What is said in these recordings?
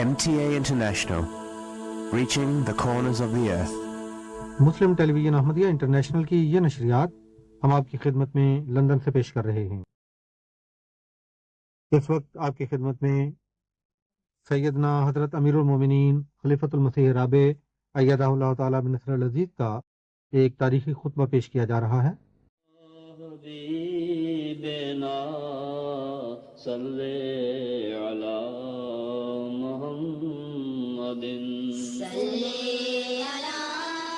MTA International, reaching the corners of the earth. Muslim Television Ahmadiyya International کی یہ نشریات ہم آپ کی خدمت میں لندن سے پیش کر رہے ہیں۔ اس وقت آپ کی خدمت میں سیدنا حضرت امیر المومنین خلیفۃ المسیح رابع ایدہ اللہ تعالیٰ بنصر العزیز کا ایک تاریخی خطبہ پیش کیا جا رہا ہے۔ حبیبنا صلی علی محمد صلی علی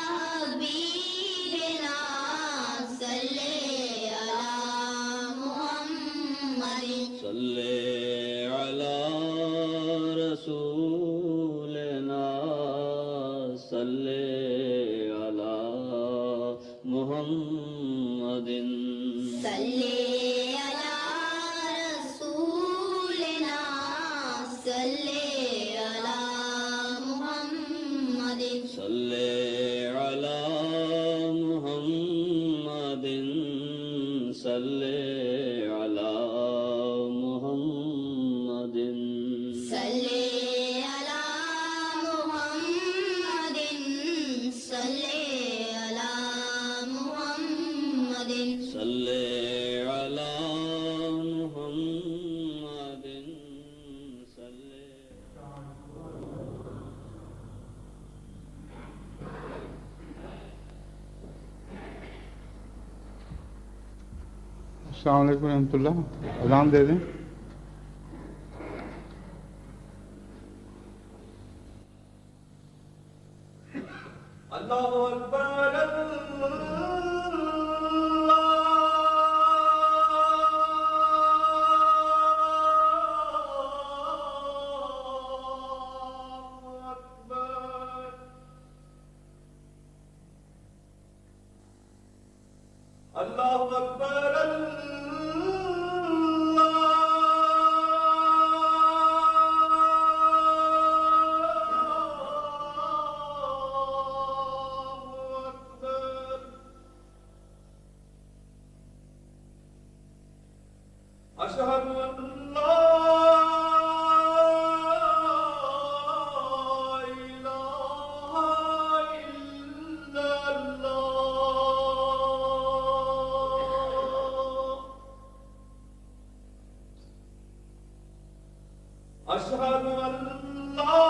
حبیبنا صلی علی محمد صلی علی رسولنا صلی علی محمد صلی علی رسولنا صلی علی محمد صلی علی محمد صلی علی محمد صلی علی محمد صلی علی محمد صلی علی محمد صلی۔ السلام علیکم ورحمۃ اللہ۔ اذان دے دیں۔ اللہ اکبر اللہ اکبر اشہد ان لا الہ الا اللہ اشہد ان لا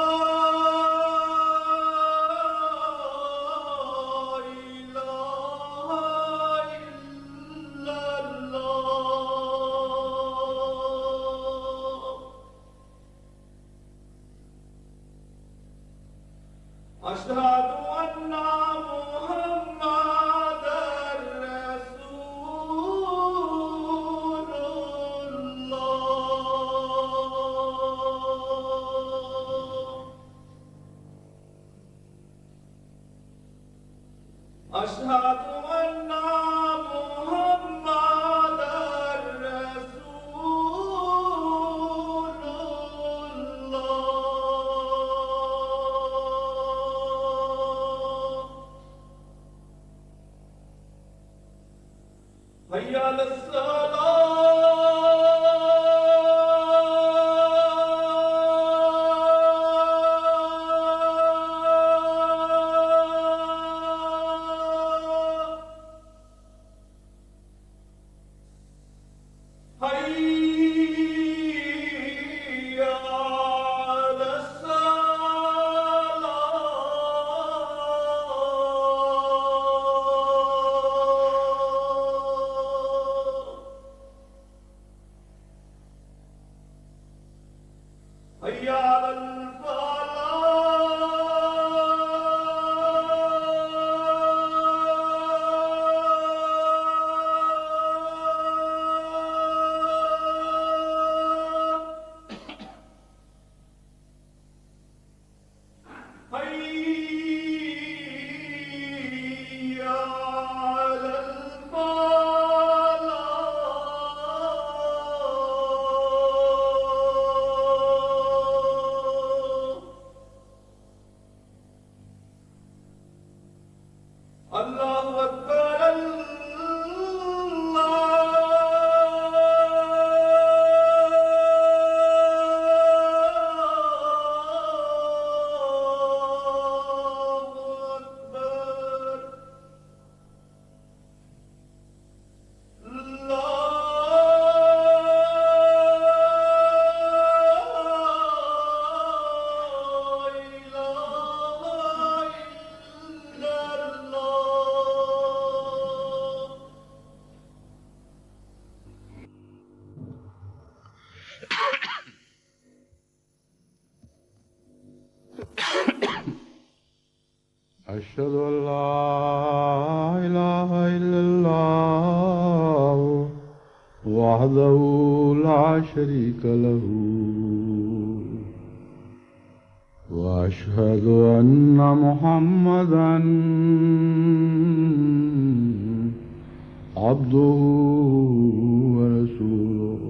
اشہد ان محمد رسول اللہ اشہد ان محمد رسول اللہ حی علی الصلاۃ حی علی الصلاۃ أشهد أن لا إله إلا الله وحده لا شريك له وأشهد أن محمدا عبده ورسوله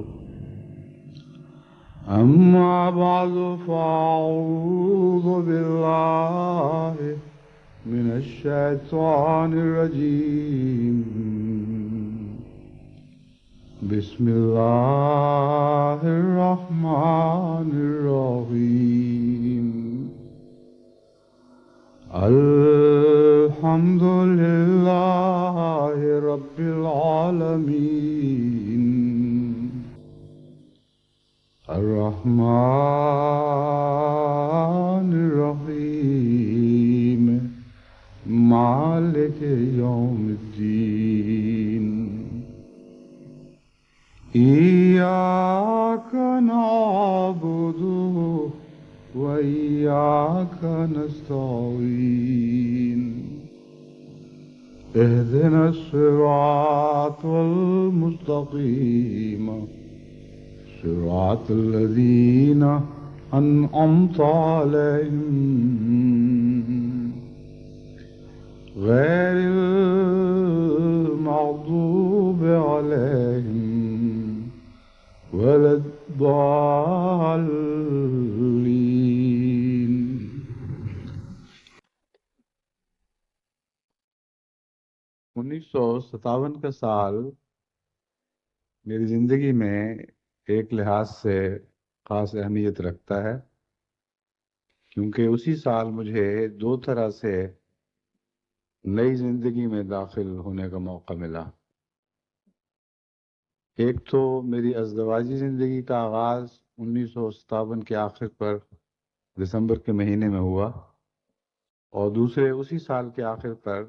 أما بعد فأعوذ بالله من الشيطان الرجيم بسم الله الرحمن الرحيم الحمد لله رب العالمين الرحمن الرحيم مالك يوم الدين إياك نعبد وإياك نستعين اهدنا الصراط المستقيم صراط الذين أنعمت عليهم غير المغضوب عليهم ولا الضالين. 1957 کا سال میری زندگی میں ایک لحاظ سے خاص اہمیت رکھتا ہے، کیونکہ اسی سال مجھے دو طرح سے نئی زندگی میں داخل ہونے کا موقع ملا۔ ایک تو میری ازدواجی زندگی کا آغاز 1957 کے آخر پر دسمبر کے مہینے میں ہوا، اور دوسرے اسی سال کے آخر پر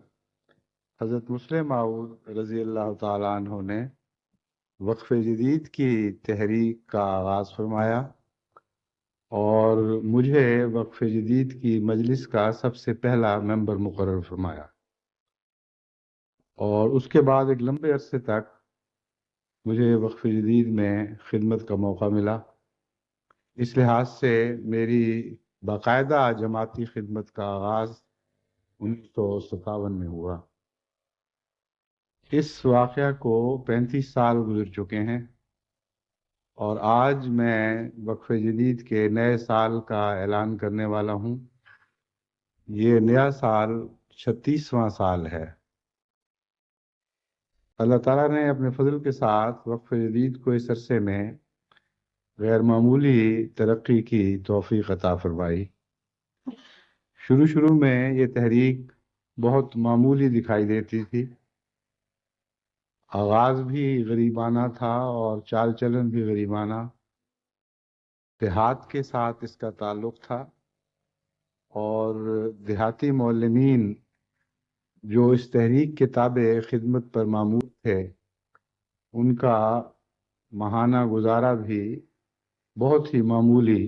حضرت مسلم معود رضی اللہ تعالیٰ عنہ نے وقف جدید کی تحریک کا آغاز فرمایا اور مجھے وقف جدید کی مجلس کا سب سے پہلا ممبر مقرر فرمایا، اور اس کے بعد ایک لمبے عرصے تک مجھے وقف جدید میں خدمت کا موقع ملا۔ اس لحاظ سے میری باقاعدہ جماعتی خدمت کا آغاز 1957 میں ہوا۔ اس واقعہ کو 35 سال گزر چکے ہیں، اور آج میں وقف جدید کے نئے سال کا اعلان کرنے والا ہوں۔ یہ نیا سال 36واں سال ہے۔ اللہ تعالیٰ نے اپنے فضل کے ساتھ وقف جدید کو اس عرصے میں غیر معمولی ترقی کی توفیق عطا فرمائی۔ شروع میں یہ تحریک بہت معمولی دکھائی دیتی تھی، آغاز بھی غریبانہ تھا اور چال چلن بھی غریبانہ۔ دیہات کے ساتھ اس کا تعلق تھا، اور دیہاتی معلمین جو اس تحریک کے تابع خدمت پر مامور تھے، ان کا ماہانہ گزارا بھی بہت ہی معمولی،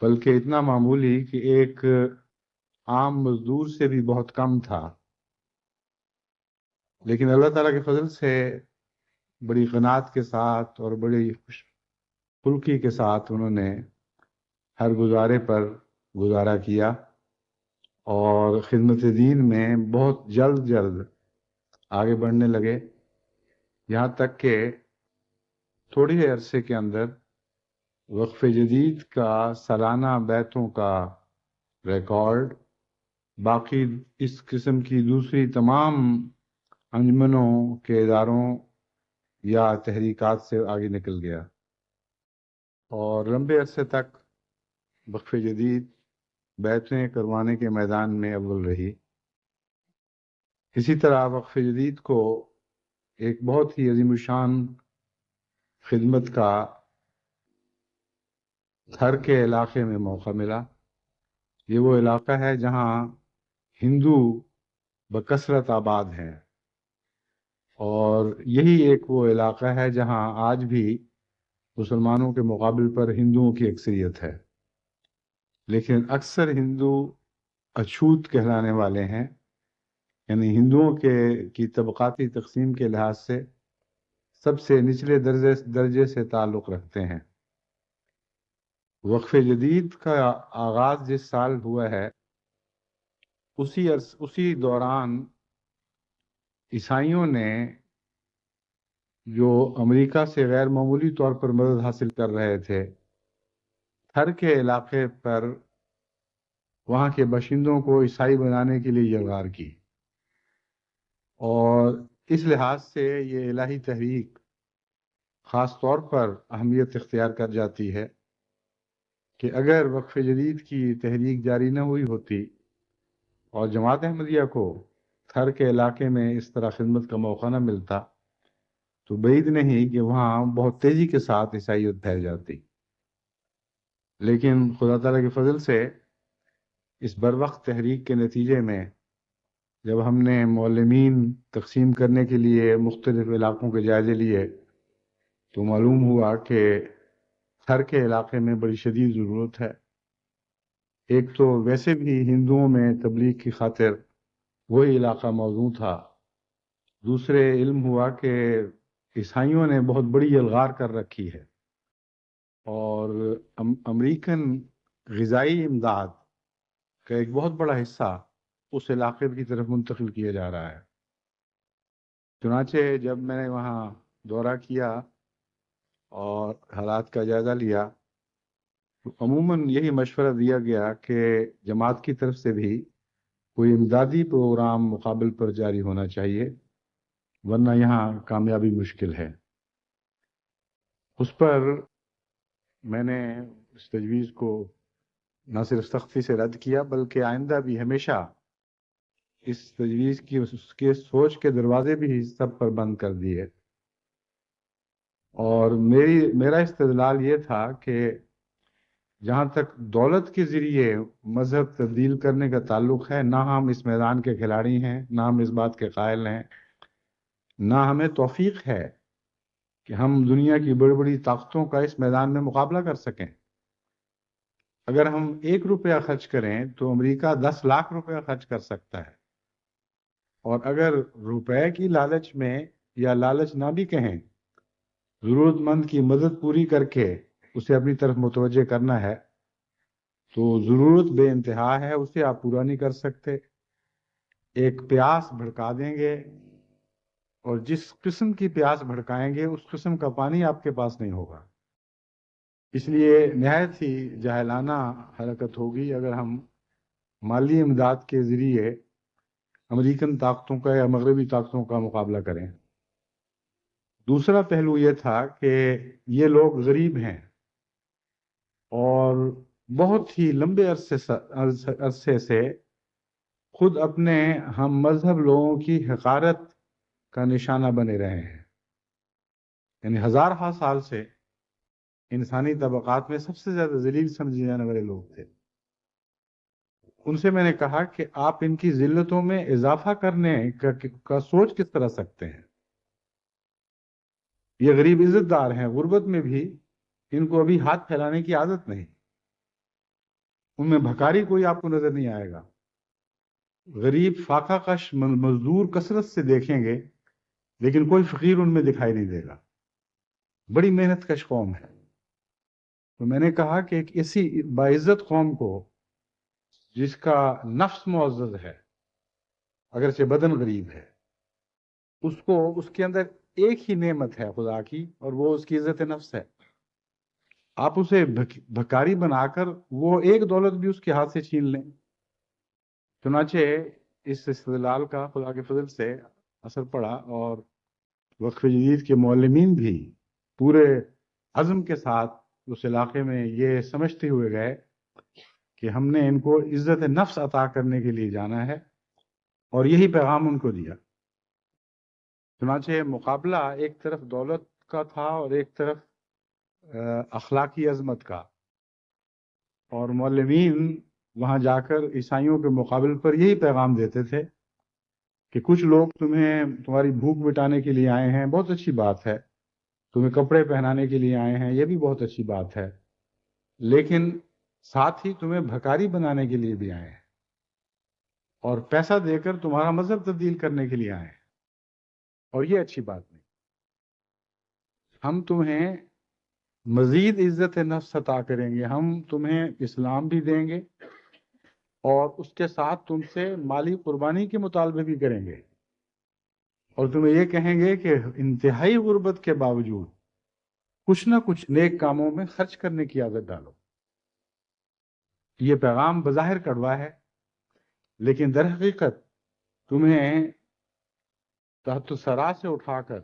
بلکہ اتنا معمولی کہ ایک عام مزدور سے بھی بہت کم تھا۔ لیکن اللہ تعالیٰ کے فضل سے بڑی قناعت کے ساتھ اور بڑی خوش خلقی کے ساتھ انہوں نے ہر گزارے پر گزارا کیا، اور خدمت دین میں بہت جلد آگے بڑھنے لگے، یہاں تک کہ تھوڑے ہی عرصے کے اندر وقف جدید کا سالانہ بیعتوں کا ریکارڈ باقی اس قسم کی دوسری تمام انجمنوں کے اداروں یا تحریکات سے آگے نکل گیا، اور لمبے عرصے تک وقف جدید بیعتیں کروانے کے میدان میں اول رہی۔ اسی طرح وقف جدید کو ایک بہت ہی عظیم الشان خدمت کا تھر کے علاقے میں موقع ملا۔ یہ وہ علاقہ ہے جہاں ہندو بکثرت آباد ہیں، اور یہی ایک وہ علاقہ ہے جہاں آج بھی مسلمانوں کے مقابل پر ہندوؤں کی اکثریت ہے، لیکن اکثر ہندو اچھوت کہلانے والے ہیں، یعنی ہندوؤں کی طبقاتی تقسیم کے لحاظ سے سب سے نچلے درجے سے تعلق رکھتے ہیں۔ وقف جدید کا آغاز جس سال ہوا ہے اسی دوران عیسائیوں نے جو امریکہ سے غیر معمولی طور پر مدد حاصل کر رہے تھے، تھر کے علاقے پر وہاں کے باشندوں کو عیسائی بنانے کے لیے یلغار کی، اور اس لحاظ سے یہ الہی تحریک خاص طور پر اہمیت اختیار کر جاتی ہے کہ اگر وقف جدید کی تحریک جاری نہ ہوئی ہوتی اور جماعت احمدیہ کو تھر کے علاقے میں اس طرح خدمت کا موقع نہ ملتا تو بعید نہیں کہ وہاں بہت تیزی کے ساتھ عیسائیت پھیل جاتی۔ لیکن خدا تعالیٰ کے فضل سے اس بروقت تحریک کے نتیجے میں جب ہم نے معلمین تقسیم کرنے کے لیے مختلف علاقوں کے جائزے لیے تو معلوم ہوا کہ تھر کے علاقے میں بڑی شدید ضرورت ہے۔ ایک تو ویسے بھی ہندوؤں میں تبلیغ کی خاطر وہی علاقہ موزوں تھا، دوسرے علم ہوا کہ عیسائیوں نے بہت بڑی یلغار کر رکھی ہے اور امریکن غذائی امداد کا ایک بہت بڑا حصہ اس علاقے کی طرف منتقل کیا جا رہا ہے۔ چنانچہ جب میں نے وہاں دورہ کیا اور حالات کا جائزہ لیا تو عموماً یہی مشورہ دیا گیا کہ جماعت کی طرف سے بھی کوئی امدادی پروگرام مقابل پر جاری ہونا چاہیے، ورنہ یہاں کامیابی مشکل ہے۔ اس پر میں نے اس تجویز کو نہ صرف سختی سے رد کیا بلکہ آئندہ بھی ہمیشہ اس تجویز کی اس کے سوچ کے دروازے بھی سب پر بند کر دیے، اور میرا استدلال یہ تھا کہ جہاں تک دولت کے ذریعے مذہب تبدیل کرنے کا تعلق ہے، نہ ہم اس میدان کے کھلاڑی ہیں، نہ ہم اس بات کے قائل ہیں، نہ ہمیں توفیق ہے کہ ہم دنیا کی بڑی بڑی طاقتوں کا اس میدان میں مقابلہ کر سکیں۔ اگر ہم 1 روپیہ خرچ کریں تو امریکہ 10 لاکھ روپیہ خرچ کر سکتا ہے، اور اگر روپے کی لالچ میں یا لالچ نہ بھی کہیں، ضرورت مند کی مدد پوری کر کے اسے اپنی طرف متوجہ کرنا ہے تو ضرورت بے انتہا ہے، اسے آپ پورا نہیں کر سکتے۔ ایک پیاس بھڑکا دیں گے اور جس قسم کی پیاس بھڑکائیں گے اس قسم کا پانی آپ کے پاس نہیں ہوگا۔ اس لیے نہایت ہی جاہلانہ حرکت ہوگی اگر ہم مالی امداد کے ذریعے امریکن طاقتوں کا یا مغربی طاقتوں کا مقابلہ کریں۔ دوسرا پہلو یہ تھا کہ یہ لوگ غریب ہیں اور بہت ہی لمبے عرصے سے خود اپنے ہم مذہب لوگوں کی حقارت کا نشانہ بنے رہے ہیں، یعنی ہزارہا سال سے انسانی طبقات میں سب سے زیادہ ذلیل سمجھے جانے والے لوگ تھے۔ ان سے میں نے کہا کہ آپ ان کی ذلتوں میں اضافہ کرنے کا سوچ کس طرح سکتے ہیں؟ یہ غریب عزت دار ہیں، غربت میں بھی ان کو ابھی ہاتھ پھیلانے کی عادت نہیں، ان میں بھکاری کوئی آپ کو نظر نہیں آئے گا۔ غریب فاقہ کش مزدور کثرت سے دیکھیں گے لیکن کوئی فقیر ان میں دکھائی نہیں دے گا۔ بڑی محنت کش قوم ہے۔ تو میں نے کہا کہ ایک ایسی باعزت قوم کو جس کا نفس معزز ہے اگرچہ بدن غریب ہے، اس کے اندر ایک ہی نعمت ہے خدا کی، اور وہ اس کی عزت نفس ہے۔ آپ اسے بھکاری بنا کر وہ ایک دولت بھی اس کے ہاتھ سے چھین لیں۔ چنانچہ اس استدلال کا خدا کے فضل سے اثر پڑا اور وقف جدید کے معلمین بھی پورے عزم کے ساتھ اس علاقے میں یہ سمجھتے ہوئے گئے کہ ہم نے ان کو عزت نفس عطا کرنے کے لیے جانا ہے، اور یہی پیغام ان کو دیا۔ چنانچہ مقابلہ ایک طرف دولت کا تھا اور ایک طرف اخلاقی عظمت کا، اور معلمین وہاں جا کر عیسائیوں کے مقابل پر یہی پیغام دیتے تھے کہ کچھ لوگ تمہاری بھوک مٹانے کے لیے آئے ہیں، بہت اچھی بات ہے، تمہیں کپڑے پہنانے کے لیے آئے ہیں، یہ بھی بہت اچھی بات ہے، لیکن ساتھ ہی تمہیں بھکاری بنانے کے لیے بھی آئے ہیں۔ اور پیسہ دے کر تمہارا مذہب تبدیل کرنے کے لیے آئے ہیں، اور یہ اچھی بات نہیں۔ ہم تمہیں مزید عزت نفس عطا کریں گے، ہم تمہیں اسلام بھی دیں گے اور اس کے ساتھ تم سے مالی قربانی کے مطالبے بھی کریں گے، اور تمہیں یہ کہیں گے کہ انتہائی غربت کے باوجود کچھ نہ کچھ نیک کاموں میں خرچ کرنے کی عادت ڈالو۔ یہ پیغام بظاہر کڑوا ہے، لیکن در حقیقت تمہیں تحت الثری سے اٹھا کر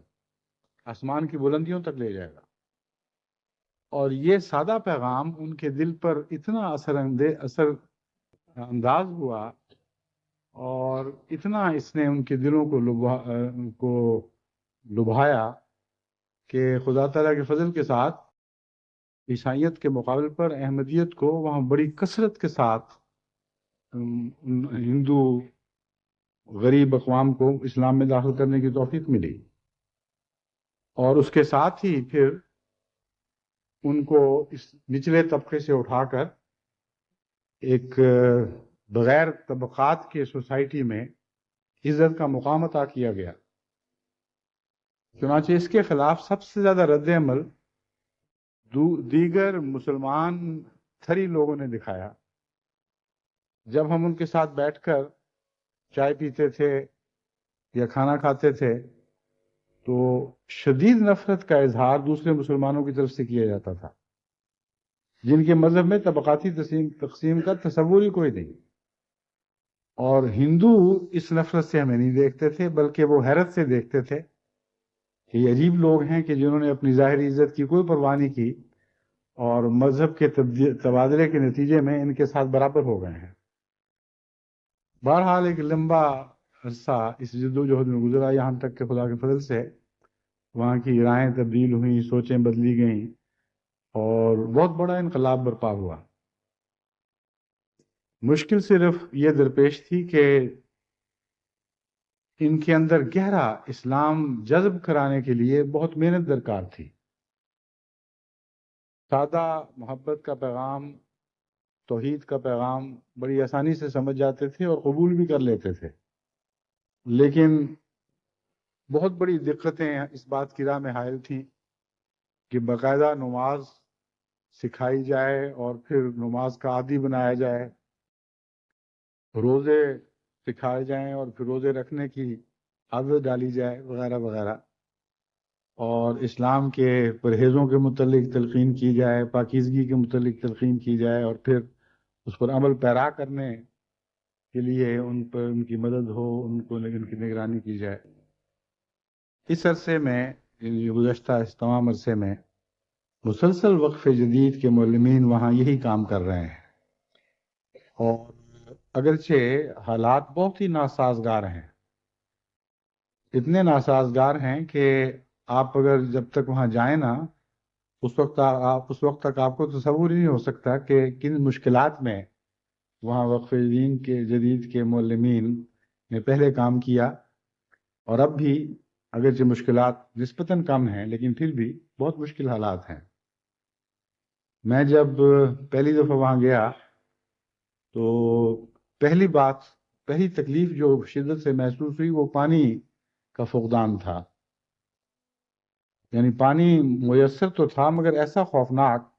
آسمان کی بلندیوں تک لے جائے گا۔ اور یہ سادہ پیغام ان کے دل پر اتنا اثر انداز ہوا اور اتنا اس نے ان کے دلوں کو لبھایا کہ خدا تعالیٰ کے فضل کے ساتھ عیسائیت کے مقابل پر احمدیت کو وہاں بڑی کثرت کے ساتھ ہندو غریب اقوام کو اسلام میں داخل کرنے کی توفیق ملی، اور اس کے ساتھ ہی پھر ان کو اس نچلے طبقے سے اٹھا کر ایک بغیر طبقات کے سوسائٹی میں عزت کا مقام عطا کیا گیا۔ چنانچہ اس کے خلاف سب سے زیادہ رد عمل دیگر مسلمان تھری لوگوں نے دکھایا۔ جب ہم ان کے ساتھ بیٹھ کر چائے پیتے تھے یا کھانا کھاتے تھے تو شدید نفرت کا اظہار دوسرے مسلمانوں کی طرف سے کیا جاتا تھا، جن کے مذہب میں طبقاتی تقسیم کا تصور ہی کوئی نہیں، اور ہندو اس نفرت سے ہمیں نہیں دیکھتے تھے بلکہ وہ حیرت سے دیکھتے تھے کہ یہ عجیب لوگ ہیں کہ جنہوں نے اپنی ظاہری عزت کی کوئی پرواہ نہیں کی اور مذہب کے تبادلے کے نتیجے میں ان کے ساتھ برابر ہو گئے ہیں۔ بہرحال ایک لمبا عرصہ اس جد و جہد میں گزرا، یہاں تک کہ خدا کے فضل سے وہاں کی رائیں تبدیل ہوئیں، سوچیں بدلی گئیں اور بہت بڑا انقلاب برپا ہوا۔ مشکل صرف یہ درپیش تھی کہ ان کے اندر گہرا اسلام جذب کرانے کے لیے بہت محنت درکار تھی۔ سادہ محبت کا پیغام، توحید کا پیغام بڑی آسانی سے سمجھ جاتے تھے اور قبول بھی کر لیتے تھے، لیکن بہت بڑی دقتیں اس بات کی راہ میں حائل تھیں کہ باقاعدہ نماز سکھائی جائے اور پھر نماز کا عادی بنایا جائے، روزے سکھائے جائیں اور پھر روزے رکھنے کی عادت ڈالی جائے، وغیرہ وغیرہ، اور اسلام کے پرہیزوں کے متعلق تلقین کی جائے، پاکیزگی کے متعلق تلقین کی جائے، اور پھر اس پر عمل پیرا کرنے کے لیے ان پر ان کی مدد ہو، ان کی نگرانی کی جائے۔ اس عرصے میں، گزشتہ اس تمام عرصے میں مسلسل وقف جدید کے معلمین وہاں یہی کام کر رہے ہیں، اور اگرچہ حالات بہت ہی ناسازگار ہیں، اتنے ناسازگار ہیں کہ آپ اگر جب تک وہاں جائیں نا اس وقت تک آپ کو تصور ہی نہیں ہو سکتا کہ کن مشکلات میں وہاں وقف جدید کے معلمین نے پہلے کام کیا، اور اب بھی اگرچہ مشکلات نسبتاً کم ہیں لیکن پھر بھی بہت مشکل حالات ہیں۔ میں جب پہلی دفعہ وہاں گیا تو پہلی تکلیف جو شدت سے محسوس ہوئی وہ پانی کا فقدان تھا۔ یعنی پانی میسر تو تھا مگر ایسا خوفناک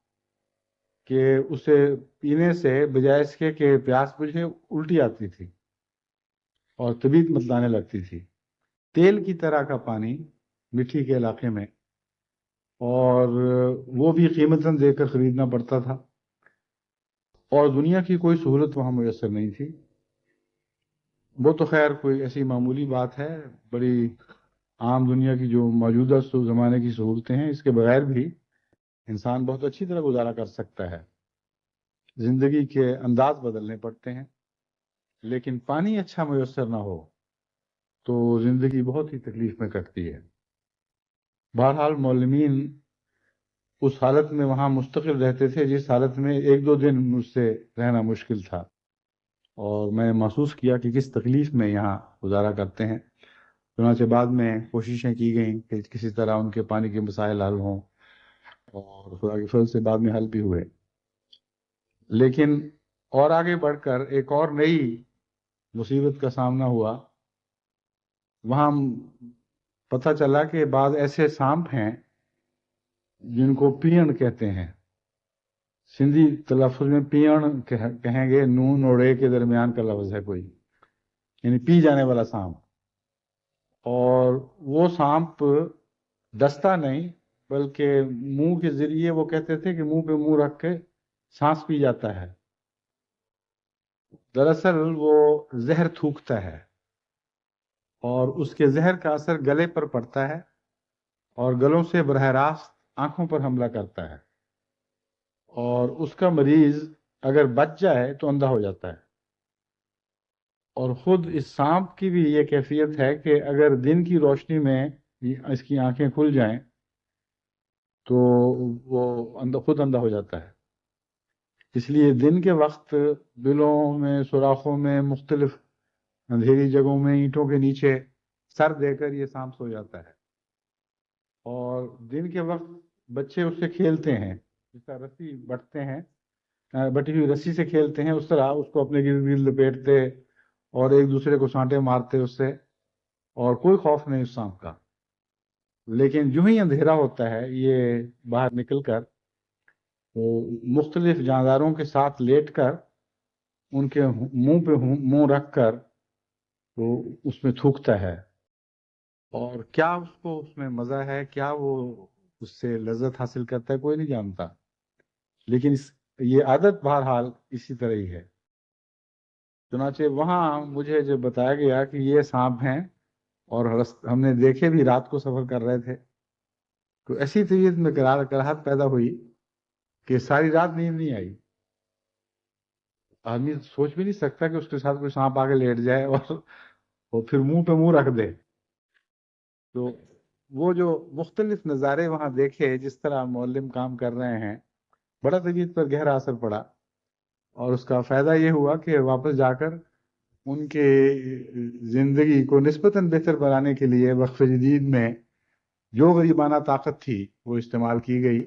کہ اسے پینے سے بجائے اس کے کہ پیاس بجھے الٹی آتی تھی اور طبیعت متلانے لگتی تھی۔ تیل کی طرح کا پانی مٹی کے علاقے میں، اور وہ بھی قیمتاً دے کر خریدنا پڑتا تھا، اور دنیا کی کوئی سہولت وہاں میسر نہیں تھی۔ وہ تو خیر کوئی ایسی معمولی بات ہے، بڑی عام دنیا کی جو موجودہ زمانے کی سہولتیں ہیں، اس کے بغیر بھی انسان بہت اچھی طرح گزارا کر سکتا ہے۔ زندگی کے انداز بدلنے پڑتے ہیں، لیکن پانی اچھا میسر نہ ہو تو زندگی بہت ہی تکلیف میں کٹتی ہے۔ بہرحال معلمین اس حالت میں وہاں مستقل رہتے تھے جس حالت میں ایک دو دن مجھ سے رہنا مشکل تھا، اور میں نے محسوس کیا کہ کس تکلیف میں یہاں گزارا کرتے ہیں۔ چنانچہ بعد میں کوششیں کی گئیں کہ کسی طرح ان کے پانی کے مسائل حل ہوں، اور خدا کے فضل سے بعد میں حل بھی ہوئے۔ لیکن اور آگے بڑھ کر ایک اور نئی مصیبت کا سامنا ہوا، وہاں پتہ چلا کہ بعض ایسے سانپ ہیں جن کو پیڑ کہتے ہیں، سندھی تلفظ میں پیڑ کہیں گے، نون اور اے کے درمیان کا لفظ ہے کوئی، یعنی پی جانے والا سانپ۔ اور وہ سانپ ڈستا نہیں بلکہ منہ کے ذریعے، وہ کہتے تھے کہ منہ پہ منہ رکھ کے سانس پی جاتا ہے، دراصل وہ زہر تھوکتا ہے اور اس کے زہر کا اثر گلے پر پڑتا ہے اور گلوں سے براہ راست آنکھوں پر حملہ کرتا ہے، اور اس کا مریض اگر بچ جائے تو اندھا ہو جاتا ہے۔ اور خود اس سانپ کی بھی یہ کیفیت ہے کہ اگر دن کی روشنی میں اس کی آنکھیں کھل جائیں تو وہ خود اندھا ہو جاتا ہے۔ اس لیے دن کے وقت بلوں میں، سوراخوں میں، مختلف اندھیری جگہوں میں، اینٹوں کے نیچے سر دے کر یہ سانپ سو جاتا ہے، اور دن کے وقت بچے اس سے کھیلتے ہیں، جس طرح رسی بٹتے ہیں، بٹی ہوئی رسی سے کھیلتے ہیں، اس طرح اس کو اپنے گرد گرد لپیٹتے اور ایک دوسرے کو سانٹے مارتے اس سے، اور کوئی خوف نہیں اس سانپ کا۔ لیکن جو ہی اندھیرا ہوتا ہے یہ باہر نکل کر مختلف جانداروں کے ساتھ لیٹ کر ان کے منہ پہ منہ رکھ کر تو اس میں تھوکتا ہے، اور کیا اس کو اس میں مزہ ہے، کیا وہ اس سے لذت حاصل کرتا ہے، کوئی نہیں جانتا، لیکن یہ عادت بہرحال اسی طرح ہی ہے۔ چنانچہ وہاں مجھے جب بتایا گیا کہ یہ سانپ ہیں، اور ہم نے دیکھے بھی، رات کو سفر کر رہے تھے، تو ایسی طبیعت میں کراہت پیدا ہوئی کہ ساری رات نیند نہیں آئی۔ آدمی سوچ بھی نہیں سکتا کہ اس کے ساتھ کوئی سانپ آ کے لیٹ جائے اور پھر منہ پہ منہ رکھ دے۔ تو وہ جو مختلف نظارے وہاں دیکھے، جس طرح معلم کام کر رہے ہیں، بڑا طبیعت پر گہرا اثر پڑا، اور اس کا فائدہ یہ ہوا کہ واپس جا کر ان کے زندگی کو نسبتاً بہتر بنانے کے لیے وقف جدید میں جو غریبانہ طاقت تھی وہ استعمال کی گئی،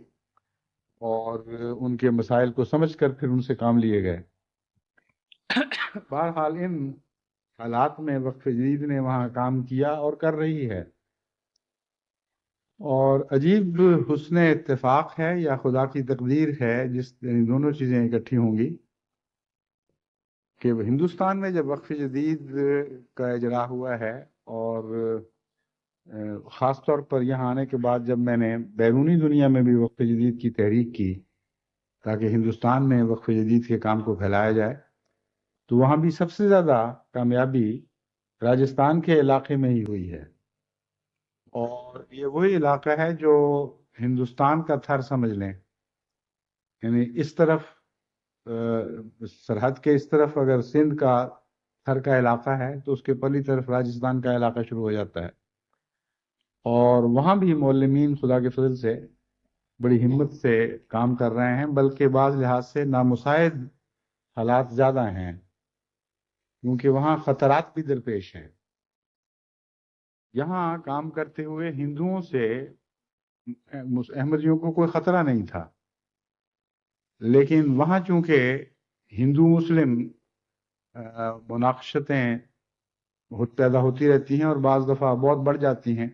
اور ان کے مسائل کو سمجھ کر پھر ان سے کام لیے گئے۔ بہرحال ان حالات میں وقف جدید نے وہاں کام کیا اور کر رہی ہے، اور عجیب حسن اتفاق ہے یا خدا کی تقدیر ہے، دونوں چیزیں اکٹھی ہوں گی، کہ ہندوستان میں جب وقف جدید کا اجرا ہوا ہے، اور خاص طور پر یہاں آنے کے بعد جب میں نے بیرونی دنیا میں بھی وقف جدید کی تحریک کی تاکہ ہندوستان میں وقف جدید کے کام کو پھیلایا جائے، تو وہاں بھی سب سے زیادہ کامیابی راجستھان کے علاقے میں ہی ہوئی ہے، اور یہ وہی علاقہ ہے جو ہندوستان کا تھر سمجھ لیں، یعنی اس طرف سرحد کے اس طرف اگر سندھ کا تھر کا علاقہ ہے تو اس کے پرلی طرف راجستھان کا علاقہ شروع ہو جاتا ہے، اور وہاں بھی معلمین خدا کے فضل سے بڑی ہمت سے کام کر رہے ہیں، بلکہ بعض لحاظ سے نامساعد حالات زیادہ ہیں، کیونکہ وہاں خطرات بھی درپیش ہیں۔ یہاں کام کرتے ہوئے ہندوؤں سے احمدیوں کو کوئی خطرہ نہیں تھا، لیکن وہاں چونکہ ہندو مسلم مناقشتیں پیدا ہوتی رہتی ہیں اور بعض دفعہ بہت بڑھ جاتی ہیں،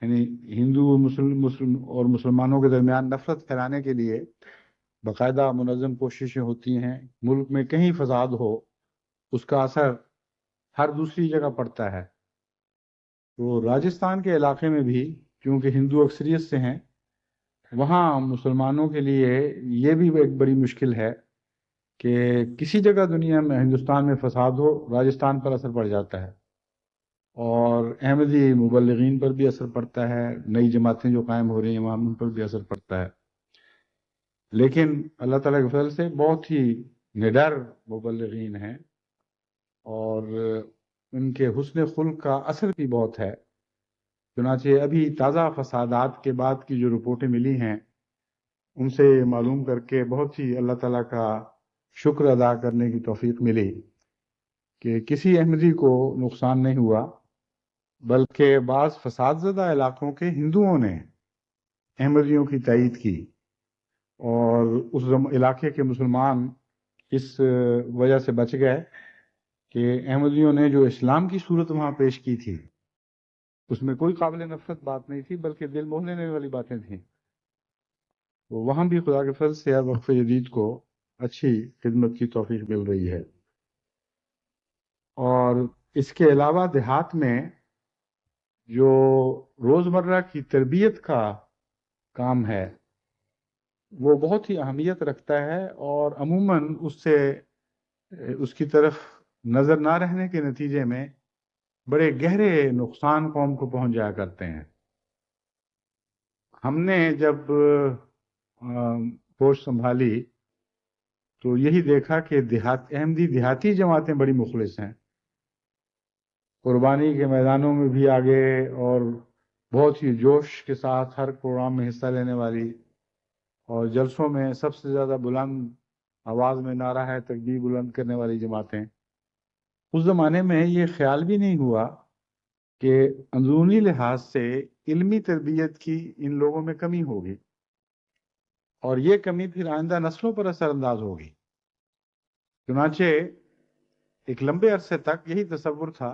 یعنی ہندو مسلم اور مسلمانوں کے درمیان نفرت پھیلانے کے لیے باقاعدہ منظم کوششیں ہوتی ہیں، ملک میں کہیں فساد ہو اس کا اثر ہر دوسری جگہ پڑتا ہے۔ تو راجستھان کے علاقے میں بھی چونکہ ہندو اکثریت سے ہیں، وہاں مسلمانوں کے لیے یہ بھی ایک بڑی مشکل ہے کہ کسی جگہ دنیا میں ہندوستان میں فساد ہو، راجستھان پر اثر پڑ جاتا ہے، اور احمدی مبلغین پر بھی اثر پڑتا ہے، نئی جماعتیں جو قائم ہو رہی ہیں وہاں ان پر بھی اثر پڑتا ہے، لیکن اللہ تعالیٰ کے فضل سے بہت ہی نڈر مبلغین ہیں، اور ان کے حسن خلق کا اثر بھی بہت ہے۔ چنانچہ ابھی تازہ فسادات کے بعد کی جو رپورٹیں ملی ہیں ان سے معلوم کر کے بہت ہی اللہ تعالیٰ کا شکر ادا کرنے کی توفیق ملی کہ کسی احمدی کو نقصان نہیں ہوا، بلکہ بعض فساد زدہ علاقوں کے ہندوؤں نے احمدیوں کی تائید کی، اور اس علاقے کے مسلمان اس وجہ سے بچ گئے کہ احمدیوں نے جو اسلام کی صورت وہاں پیش کی تھی اس میں کوئی قابل نفرت بات نہیں تھی، بلکہ دل موہ لینے والی باتیں تھیں۔ تو وہاں بھی خدا کے فضل سے اب وقف جدید کو اچھی خدمت کی توفیق مل رہی ہے۔ اور اس کے علاوہ دیہات میں جو روزمرہ کی تربیت کا کام ہے وہ بہت ہی اہمیت رکھتا ہے، اور عموماً اس کی طرف نظر نہ رہنے کے نتیجے میں بڑے گہرے نقصان قوم کو پہنچ جایا کرتے ہیں۔ ہم نے جب پوسٹ سنبھالی تو یہی دیکھا کہ احمدی دیہاتی جماعتیں بڑی مخلص ہیں، قربانی کے میدانوں میں بھی آگے اور بہت ہی جوش کے ساتھ ہر پروگرام میں حصہ لینے والی، اور جلسوں میں سب سے زیادہ بلند آواز میں نعرہ ہے تکبیر بلند کرنے والی جماعتیں۔ اس زمانے میں یہ خیال بھی نہیں ہوا کہ اندرونی لحاظ سے علمی تربیت کی ان لوگوں میں کمی ہوگی، اور یہ کمی پھر آئندہ نسلوں پر اثر انداز ہوگی۔ چنانچہ ایک لمبے عرصے تک یہی تصور تھا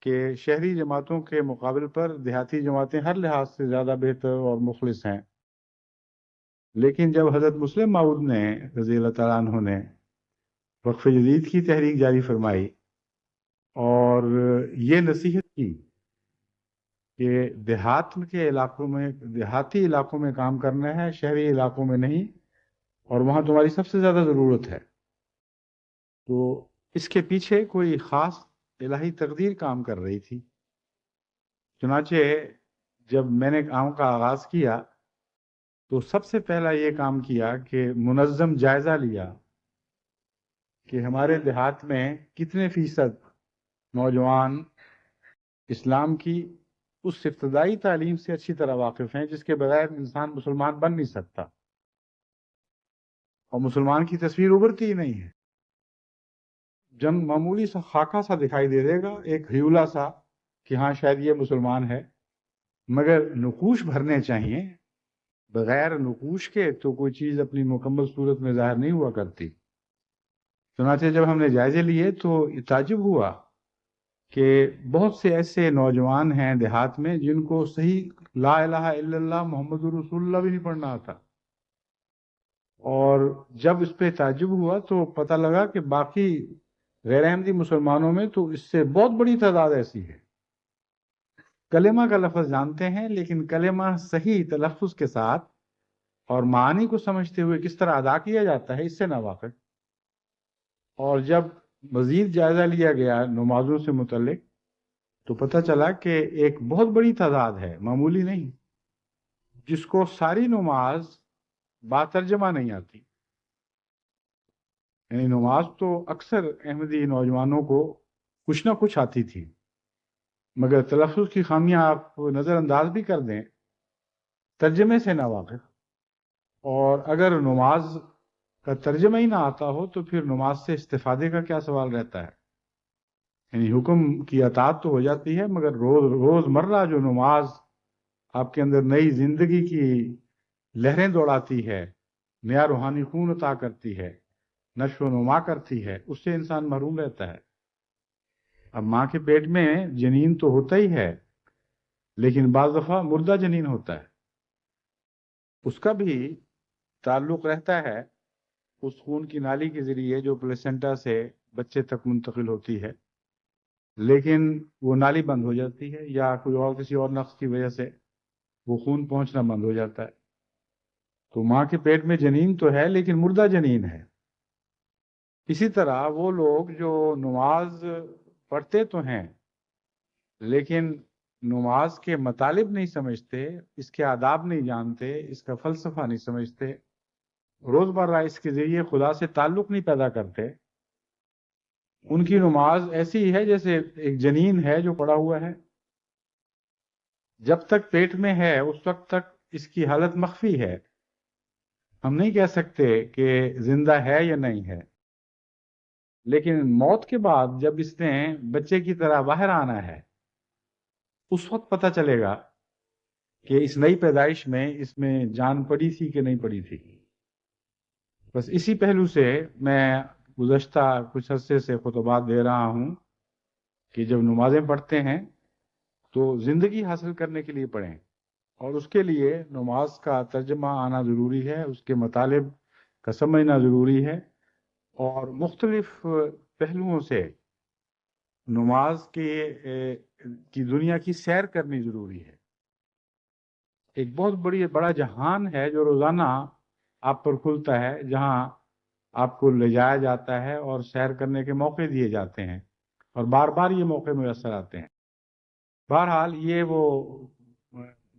کہ شہری جماعتوں کے مقابل پر دیہاتی جماعتیں ہر لحاظ سے زیادہ بہتر اور مخلص ہیں، لیکن جب حضرت مسلم موعود نے رضی اللہ تعالیٰ عنہ نے وقف جدید کی تحریک جاری فرمائی اور یہ نصیحت کی کہ دیہاتی علاقوں میں کام کرنا ہے، شہری علاقوں میں نہیں، اور وہاں تمہاری سب سے زیادہ ضرورت ہے، تو اس کے پیچھے کوئی خاص الہی تقدیر کام کر رہی تھی۔ چنانچہ جب میں نے کام کا آغاز کیا تو سب سے پہلا یہ کام کیا کہ منظم جائزہ لیا کہ ہمارے دیہات میں کتنے فیصد نوجوان اسلام کی اس ابتدائی تعلیم سے اچھی طرح واقف ہیں جس کے بغیر انسان مسلمان بن نہیں سکتا، اور مسلمان کی تصویر ابھرتی ہی نہیں ہے۔ جب معمولی سا خاکہ سا دکھائی دے دے گا، ایک ہیولا سا، کہ ہاں شاید یہ مسلمان ہے، مگر نقوش بھرنے چاہیے، بغیر نقوش کے تو کوئی چیز اپنی مکمل صورت میں ظاہر نہیں ہوا کرتی۔ چنانچہ جب ہم نے جائزے لیے تو تعجب ہوا کہ بہت سے ایسے نوجوان ہیں دیہات میں جن کو صحیح لا الہ الا اللہ محمد رسول اللہ بھی نہیں پڑھنا آتا، اور جب اس پہ تعجب ہوا تو پتہ لگا کہ باقی غیر احمدی مسلمانوں میں تو اس سے بہت بڑی تعداد ایسی ہے، کلمہ کا لفظ جانتے ہیں لیکن کلمہ صحیح تلفظ کے ساتھ اور معانی کو سمجھتے ہوئے کس طرح ادا کیا جاتا ہے اس سے ناواقف۔ اور جب مزید جائزہ لیا گیا نمازوں سے متعلق تو پتہ چلا کہ ایک بہت بڑی تعداد ہے، معمولی نہیں، جس کو ساری نماز باترجمہ نہیں آتی۔ یعنی نماز تو اکثر احمدی نوجوانوں کو کچھ نہ کچھ آتی تھی، مگر تلفظ کی خامیاں آپ نظر انداز بھی کر دیں، ترجمے سے ناواقف، اور اگر نماز کا ترجمہ ہی نہ آتا ہو تو پھر نماز سے استفادے کا کیا سوال رہتا ہے۔ یعنی حکم کی اطاعت تو ہو جاتی ہے، مگر روز مرہ جو نماز آپ کے اندر نئی زندگی کی لہریں دوڑاتی ہے، نیا روحانی خون عطا کرتی ہے، نشو و نما کرتی ہے، اس سے انسان محروم رہتا ہے۔ اب ماں کے پیٹ میں جنین تو ہوتا ہی ہے، لیکن بعض دفعہ مردہ جنین ہوتا ہے، اس کا بھی تعلق رہتا ہے اس خون کی نالی کے ذریعے جو پلیسنٹا سے بچے تک منتقل ہوتی ہے، لیکن وہ نالی بند ہو جاتی ہے یا کوئی اور کسی اور نقص کی وجہ سے وہ خون پہنچنا بند ہو جاتا ہے، تو ماں کے پیٹ میں جنین تو ہے لیکن مردہ جنین ہے۔ اسی طرح وہ لوگ جو نماز پڑھتے تو ہیں لیکن نماز کے مطالب نہیں سمجھتے، اس کے آداب نہیں جانتے، اس کا فلسفہ نہیں سمجھتے، روزمرہ اس کے ذریعے خدا سے تعلق نہیں پیدا کرتے، ان کی نماز ایسی ہے جیسے ایک جنین ہے جو پڑا ہوا ہے، جب تک پیٹ میں ہے اس وقت تک اس کی حالت مخفی ہے، ہم نہیں کہہ سکتے کہ زندہ ہے یا نہیں ہے، لیکن موت کے بعد جب اس نے بچے کی طرح باہر آنا ہے اس وقت پتہ چلے گا کہ اس نئی پیدائش میں اس میں جان پڑی تھی کہ نہیں پڑی تھی۔ بس اسی پہلو سے میں گزشتہ کچھ عرصے سے خطبات دے رہا ہوں کہ جب نمازیں پڑھتے ہیں تو زندگی حاصل کرنے کے لیے پڑھیں، اور اس کے لیے نماز کا ترجمہ آنا ضروری ہے، اس کے مطالب کا سمجھنا ضروری ہے، اور مختلف پہلوؤں سے نماز کی دنیا کی سیر کرنی ضروری ہے۔ ایک بہت بڑا جہان ہے جو روزانہ آپ پر کھلتا ہے، جہاں آپ کو لے جایا جاتا ہے اور سیر کرنے کے موقع دیے جاتے ہیں، اور بار بار یہ موقع میسر آتے ہیں۔ بہرحال یہ وہ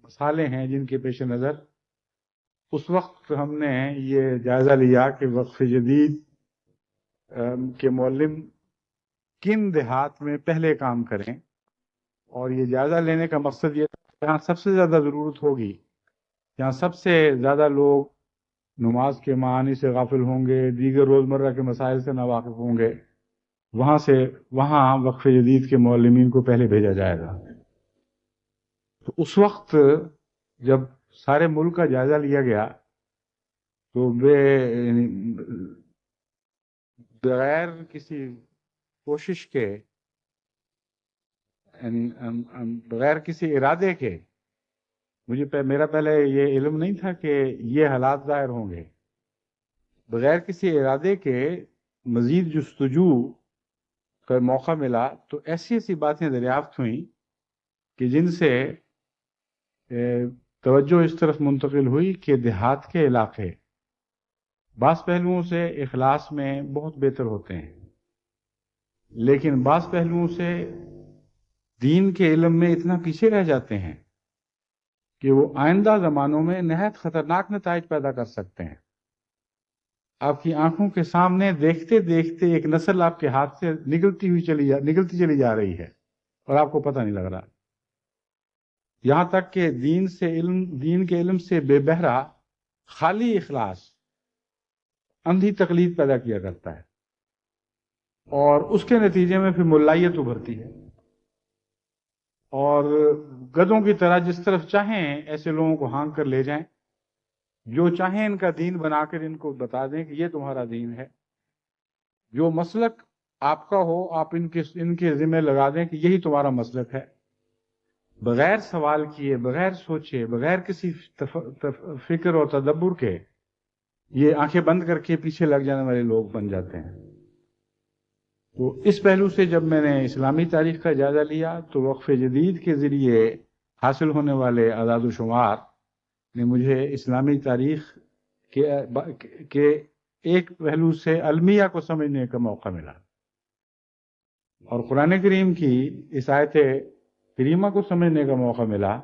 مسائل ہیں جن کے پیش نظر اس وقت ہم نے یہ جائزہ لیا کہ وقف جدید کے معلم کن دیہات میں پہلے کام کریں، اور یہ جائزہ لینے کا مقصد یہ تھا کہ جہاں سب سے زیادہ ضرورت ہوگی، جہاں سب سے زیادہ لوگ نماز کے معانی سے غافل ہوں گے، دیگر روزمرہ کے مسائل سے ناواقف ہوں گے، وہاں وقف جدید کے معلمین کو پہلے بھیجا جائے گا۔ تو اس وقت جب سارے ملک کا جائزہ لیا گیا تو بغیر کسی کوشش کے، یعنی بغیر کسی ارادے کے، میرا پہلے یہ علم نہیں تھا کہ یہ حالات ظاہر ہوں گے، بغیر کسی ارادے کے مزید جستجو کا موقع ملا تو ایسی باتیں دریافت ہوئیں کہ جن سے توجہ اس طرف منتقل ہوئی کہ دیہات کے علاقے بعض پہلوؤں سے اخلاص میں بہت بہتر ہوتے ہیں، لیکن بعض پہلوؤں سے دین کے علم میں اتنا پیچھے رہ جاتے ہیں کہ وہ آئندہ زمانوں میں نہایت خطرناک نتائج پیدا کر سکتے ہیں۔ آپ کی آنکھوں کے سامنے دیکھتے دیکھتے ایک نسل آپ کے ہاتھ سے نکلتی چلی جا رہی ہے اور آپ کو پتہ نہیں لگ رہا، یہاں تک کہ دین کے علم سے بے بہرا خالی اخلاص اندھی تقلید پیدا کیا کرتا ہے، اور اس کے نتیجے میں پھر ملائیت ابھرتی ہے، اور گدھوں کی طرح جس طرف چاہیں ایسے لوگوں کو ہانک کر لے جائیں، جو چاہیں ان کا دین بنا کر ان کو بتا دیں کہ یہ تمہارا دین ہے، جو مسلک آپ کا ہو آپ ان کے ذمہ لگا دیں کہ یہی تمہارا مسلک ہے، بغیر سوال کیے، بغیر سوچے، بغیر کسی فکر اور تدبر کے یہ آنکھیں بند کر کے پیچھے لگ جانے والے لوگ بن جاتے ہیں۔ تو اس پہلو سے جب میں نے اسلامی تاریخ کا جائزہ لیا تو وقف جدید کے ذریعے حاصل ہونے والے اعداد و شمار نے مجھے اسلامی تاریخ کے ایک پہلو سے المیہ کو سمجھنے کا موقع ملا، اور قرآن کریم کی اس آیت کریمہ کو سمجھنے کا موقع ملا،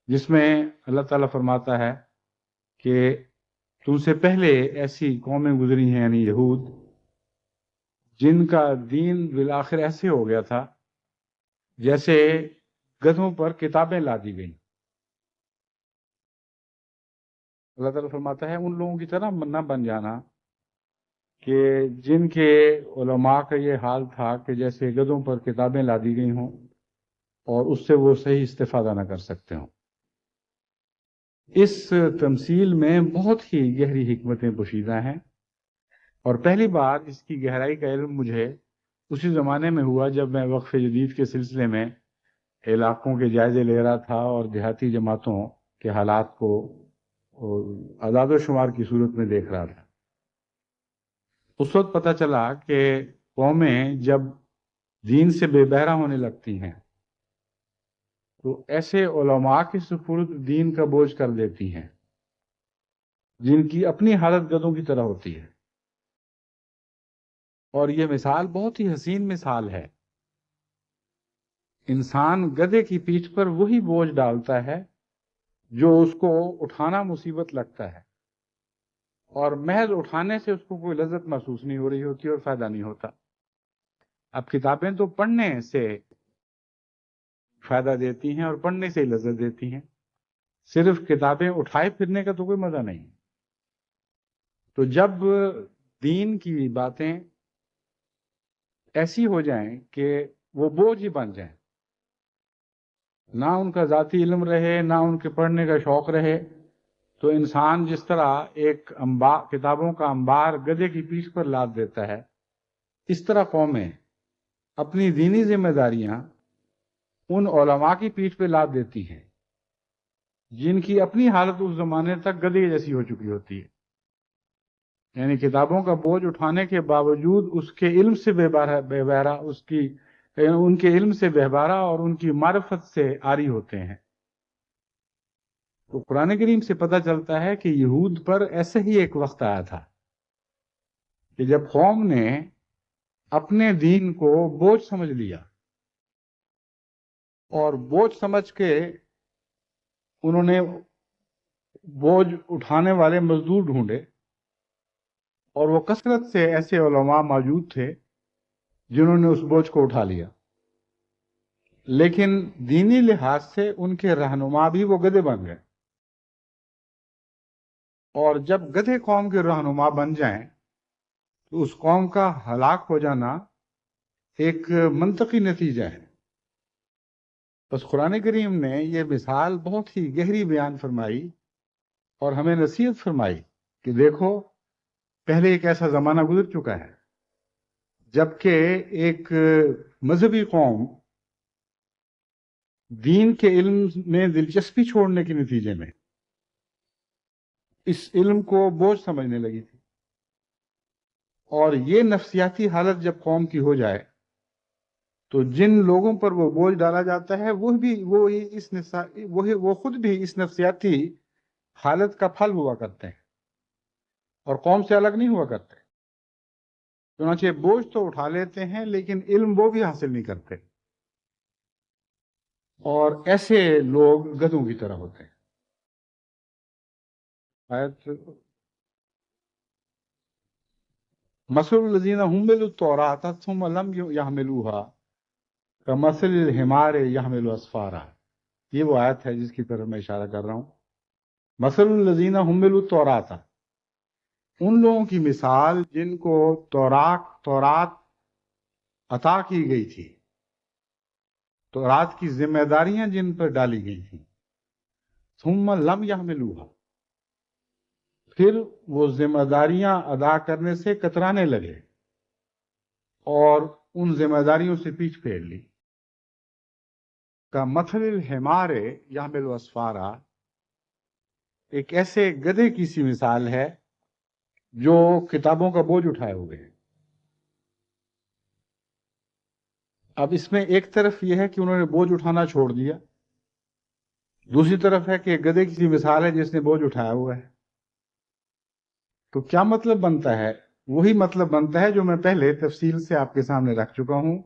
جس میں اللہ تعالیٰ فرماتا ہے کہ تم سے پہلے ایسی قومیں گزری ہیں، یعنی یہود، جن کا دین بالآخر ایسے ہو گیا تھا جیسے گدھوں پر کتابیں لا دی گئیں۔ اللہ تعالیٰ فرماتا ہے ان لوگوں کی طرح نہ بن جانا کہ جن کے علماء کا یہ حال تھا کہ جیسے گدھوں پر کتابیں لا دی گئی ہوں اور اس سے وہ صحیح استفادہ نہ کر سکتے ہوں۔ اس تمثیل میں بہت ہی گہری حکمتیں پوشیدہ ہیں، اور پہلی بار اس کی گہرائی کا علم مجھے اسی زمانے میں ہوا جب میں وقف جدید کے سلسلے میں علاقوں کے جائزے لے رہا تھا اور دیہاتی جماعتوں کے حالات کو اعداد و شمار کی صورت میں دیکھ رہا تھا۔ اس وقت پتہ چلا کہ قومیں جب دین سے بے بہرا ہونے لگتی ہیں تو ایسے علماء کے سپرد دین کا بوجھ کر دیتی ہیں جن کی اپنی حالت گدھوں کی طرح ہوتی ہے، اور یہ مثال بہت ہی حسین مثال ہے۔ انسان گدھے کی پیٹھ پر وہی بوجھ ڈالتا ہے جو اس کو اٹھانا مصیبت لگتا ہے، اور محض اٹھانے سے اس کو کوئی لذت محسوس نہیں ہو رہی ہوتی اور فائدہ نہیں ہوتا۔ اب کتابیں تو پڑھنے سے فائدہ دیتی ہیں اور پڑھنے سے ہی لذت دیتی ہیں، صرف کتابیں اٹھائے پھرنے کا تو کوئی مزہ نہیں۔ تو جب دین کی باتیں ایسی ہو جائیں کہ وہ بوجھ ہی بن جائیں، نہ ان کا ذاتی علم رہے، نہ ان کے پڑھنے کا شوق رہے، تو انسان جس طرح ایک کتابوں کا انبار گدھے کی پیٹھ پر لاد دیتا ہے، اس طرح قومیں اپنی دینی ذمہ داریاں ان علماء کی پیٹھ پہ لاد دیتی ہیں جن کی اپنی حالت اس زمانے تک گدھے جیسی ہو چکی ہوتی ہے. یعنی کتابوں کا بوجھ اٹھانے کے باوجود اس کے علم سے بے بہرا ان کے علم سے بہبارہ اور ان کی معرفت سے عاری ہوتے ہیں. تو قرآن کریم سے پتہ چلتا ہے کہ یہود پر ایسے ہی ایک وقت آیا تھا کہ جب قوم نے اپنے دین کو بوجھ سمجھ لیا اور بوجھ سمجھ کے انہوں نے بوجھ اٹھانے والے مزدور ڈھونڈے، اور وہ کثرت سے ایسے علماء موجود تھے جنہوں نے اس بوجھ کو اٹھا لیا، لیکن دینی لحاظ سے ان کے رہنما بھی وہ گدھے بن گئے. اور جب گدھے قوم کے رہنما بن جائیں تو اس قوم کا ہلاک ہو جانا ایک منطقی نتیجہ ہے. بس قرآن کریم نے یہ مثال بہت ہی گہری بیان فرمائی اور ہمیں نصیحت فرمائی کہ دیکھو، پہلے ایک ایسا زمانہ گزر چکا ہے جبکہ ایک مذہبی قوم دین کے علم میں دلچسپی چھوڑنے کے نتیجے میں اس علم کو بوجھ سمجھنے لگی تھی، اور یہ نفسیاتی حالت جب قوم کی ہو جائے تو جن لوگوں پر وہ بوجھ ڈالا جاتا ہے وہ خود بھی اس نفسیاتی حالت کا پھل ہوا کرتے ہیں اور قوم سے الگ نہیں ہوا کرتے. چنانچہ بوجھ تو اٹھا لیتے ہیں لیکن علم وہ بھی حاصل نہیں کرتے، اور ایسے لوگ گدھوں کی طرح ہوتے ہیں. آیت مثل الذین حملوا التوراۃ ثم لم یحملوها کمثل الحمار یحمل اسفارا. یہ وہ آیت ہے جس کی طرف میں اشارہ کر رہا ہوں. مثل الذین حملوا التوراۃ، ان لوگوں کی مثال جن کو تورات عطا کی گئی تھی، تورات کی ذمہ داریاں جن پر ڈالی گئی تھیں، ثم لم یحملوها، پھر وہ ذمہ داریاں ادا کرنے سے کترانے لگے اور ان ذمہ داریوں سے پیچھ پھیر لی. کا مثل الحمار یحمل اسفارا، ایک ایسے گدھے کی سی مثال ہے جو کتابوں کا بوجھ اٹھائے ہوئے ہیں. اب اس میں ایک طرف یہ ہے کہ انہوں نے بوجھ اٹھانا چھوڑ دیا، دوسری طرف ہے کہ گدھے کی سی مثال ہے جس نے بوجھ اٹھایا ہوا ہے. تو کیا مطلب بنتا ہے؟ وہی مطلب بنتا ہے جو میں پہلے تفصیل سے آپ کے سامنے رکھ چکا ہوں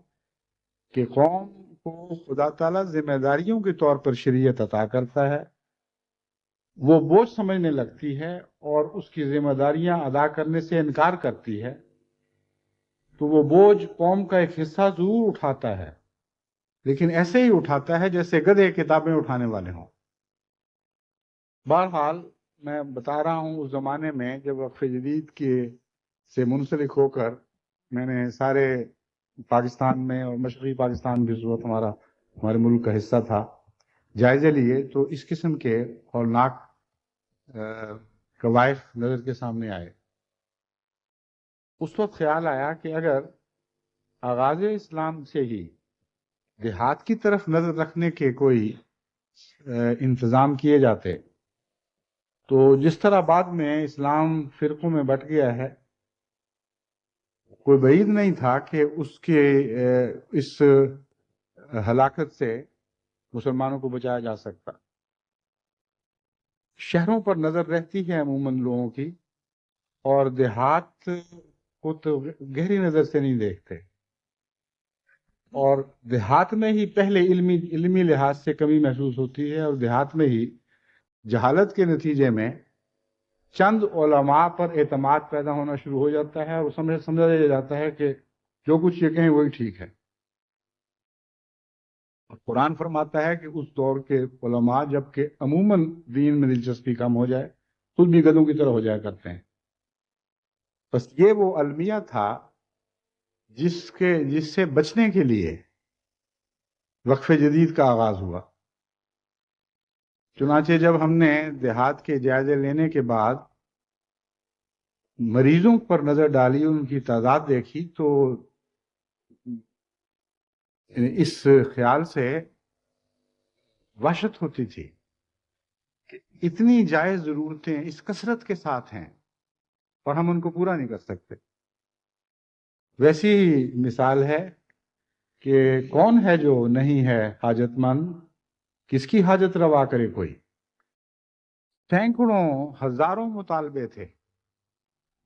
کہ قوم کو خدا تعالیٰ ذمہ داریوں کے طور پر شریعت عطا کرتا ہے، وہ بوجھ سمجھنے لگتی ہے اور اس کی ذمہ داریاں ادا کرنے سے انکار کرتی ہے، تو وہ بوجھ قوم کا ایک حصہ ضرور اٹھاتا ہے، لیکن ایسے ہی اٹھاتا ہے جیسے گدھے کتابیں اٹھانے والے ہوں. بہرحال میں بتا رہا ہوں اس زمانے میں جب وقف جدید سے منسلک ہو کر میں نے سارے پاکستان میں اور مشرقی پاکستان بھی اس وقت ہمارے ملک کا حصہ تھا، جائزے لیے، تو اس قسم کے ہولناک قوائف نظر کے سامنے آئے. اس وقت خیال آیا کہ اگر آغاز اسلام سے ہی دیہات کی طرف نظر رکھنے کے کوئی انتظام کیے جاتے تو جس طرح بعد میں اسلام فرقوں میں بٹ گیا ہے، کوئی بعید نہیں تھا کہ اس ہلاکت سے مسلمانوں کو بچایا جا سکتا. شہروں پر نظر رہتی ہے عموماً لوگوں کی، اور دیہات کو تو گہری نظر سے نہیں دیکھتے، اور دیہات میں ہی پہلے علمی لحاظ سے کمی محسوس ہوتی ہے، اور دیہات میں ہی جہالت کے نتیجے میں چند علماء پر اعتماد پیدا ہونا شروع ہو جاتا ہے، اور سمجھا جاتا ہے کہ جو کچھ یہ کہیں وہی ٹھیک ہے. اور قرآن فرماتا ہے کہ اس دور کے علماء جبکہ عموماً دین میں دلچسپی کم ہو جائے، خود بھی گدھوں کی طرح ہو جایا کرتے ہیں. بس یہ وہ المیہ تھا جس سے بچنے کے لیے وقف جدید کا آغاز ہوا چنانچہ جب ہم نے دیہات کے جائزے لینے کے بعد مریضوں پر نظر ڈالی، ان کی تعداد دیکھی، تو اس خیال سے وحشت ہوتی تھی کہ اتنی جائز ضرورتیں اس کثرت کے ساتھ ہیں اور ہم ان کو پورا نہیں کر سکتے۔ ویسی ہی مثال ہے کہ کون ہے جو نہیں ہے حاجت مند، کس کی حاجت روا کرے کوئی۔ سینکڑوں ہزاروں مطالبے تھے،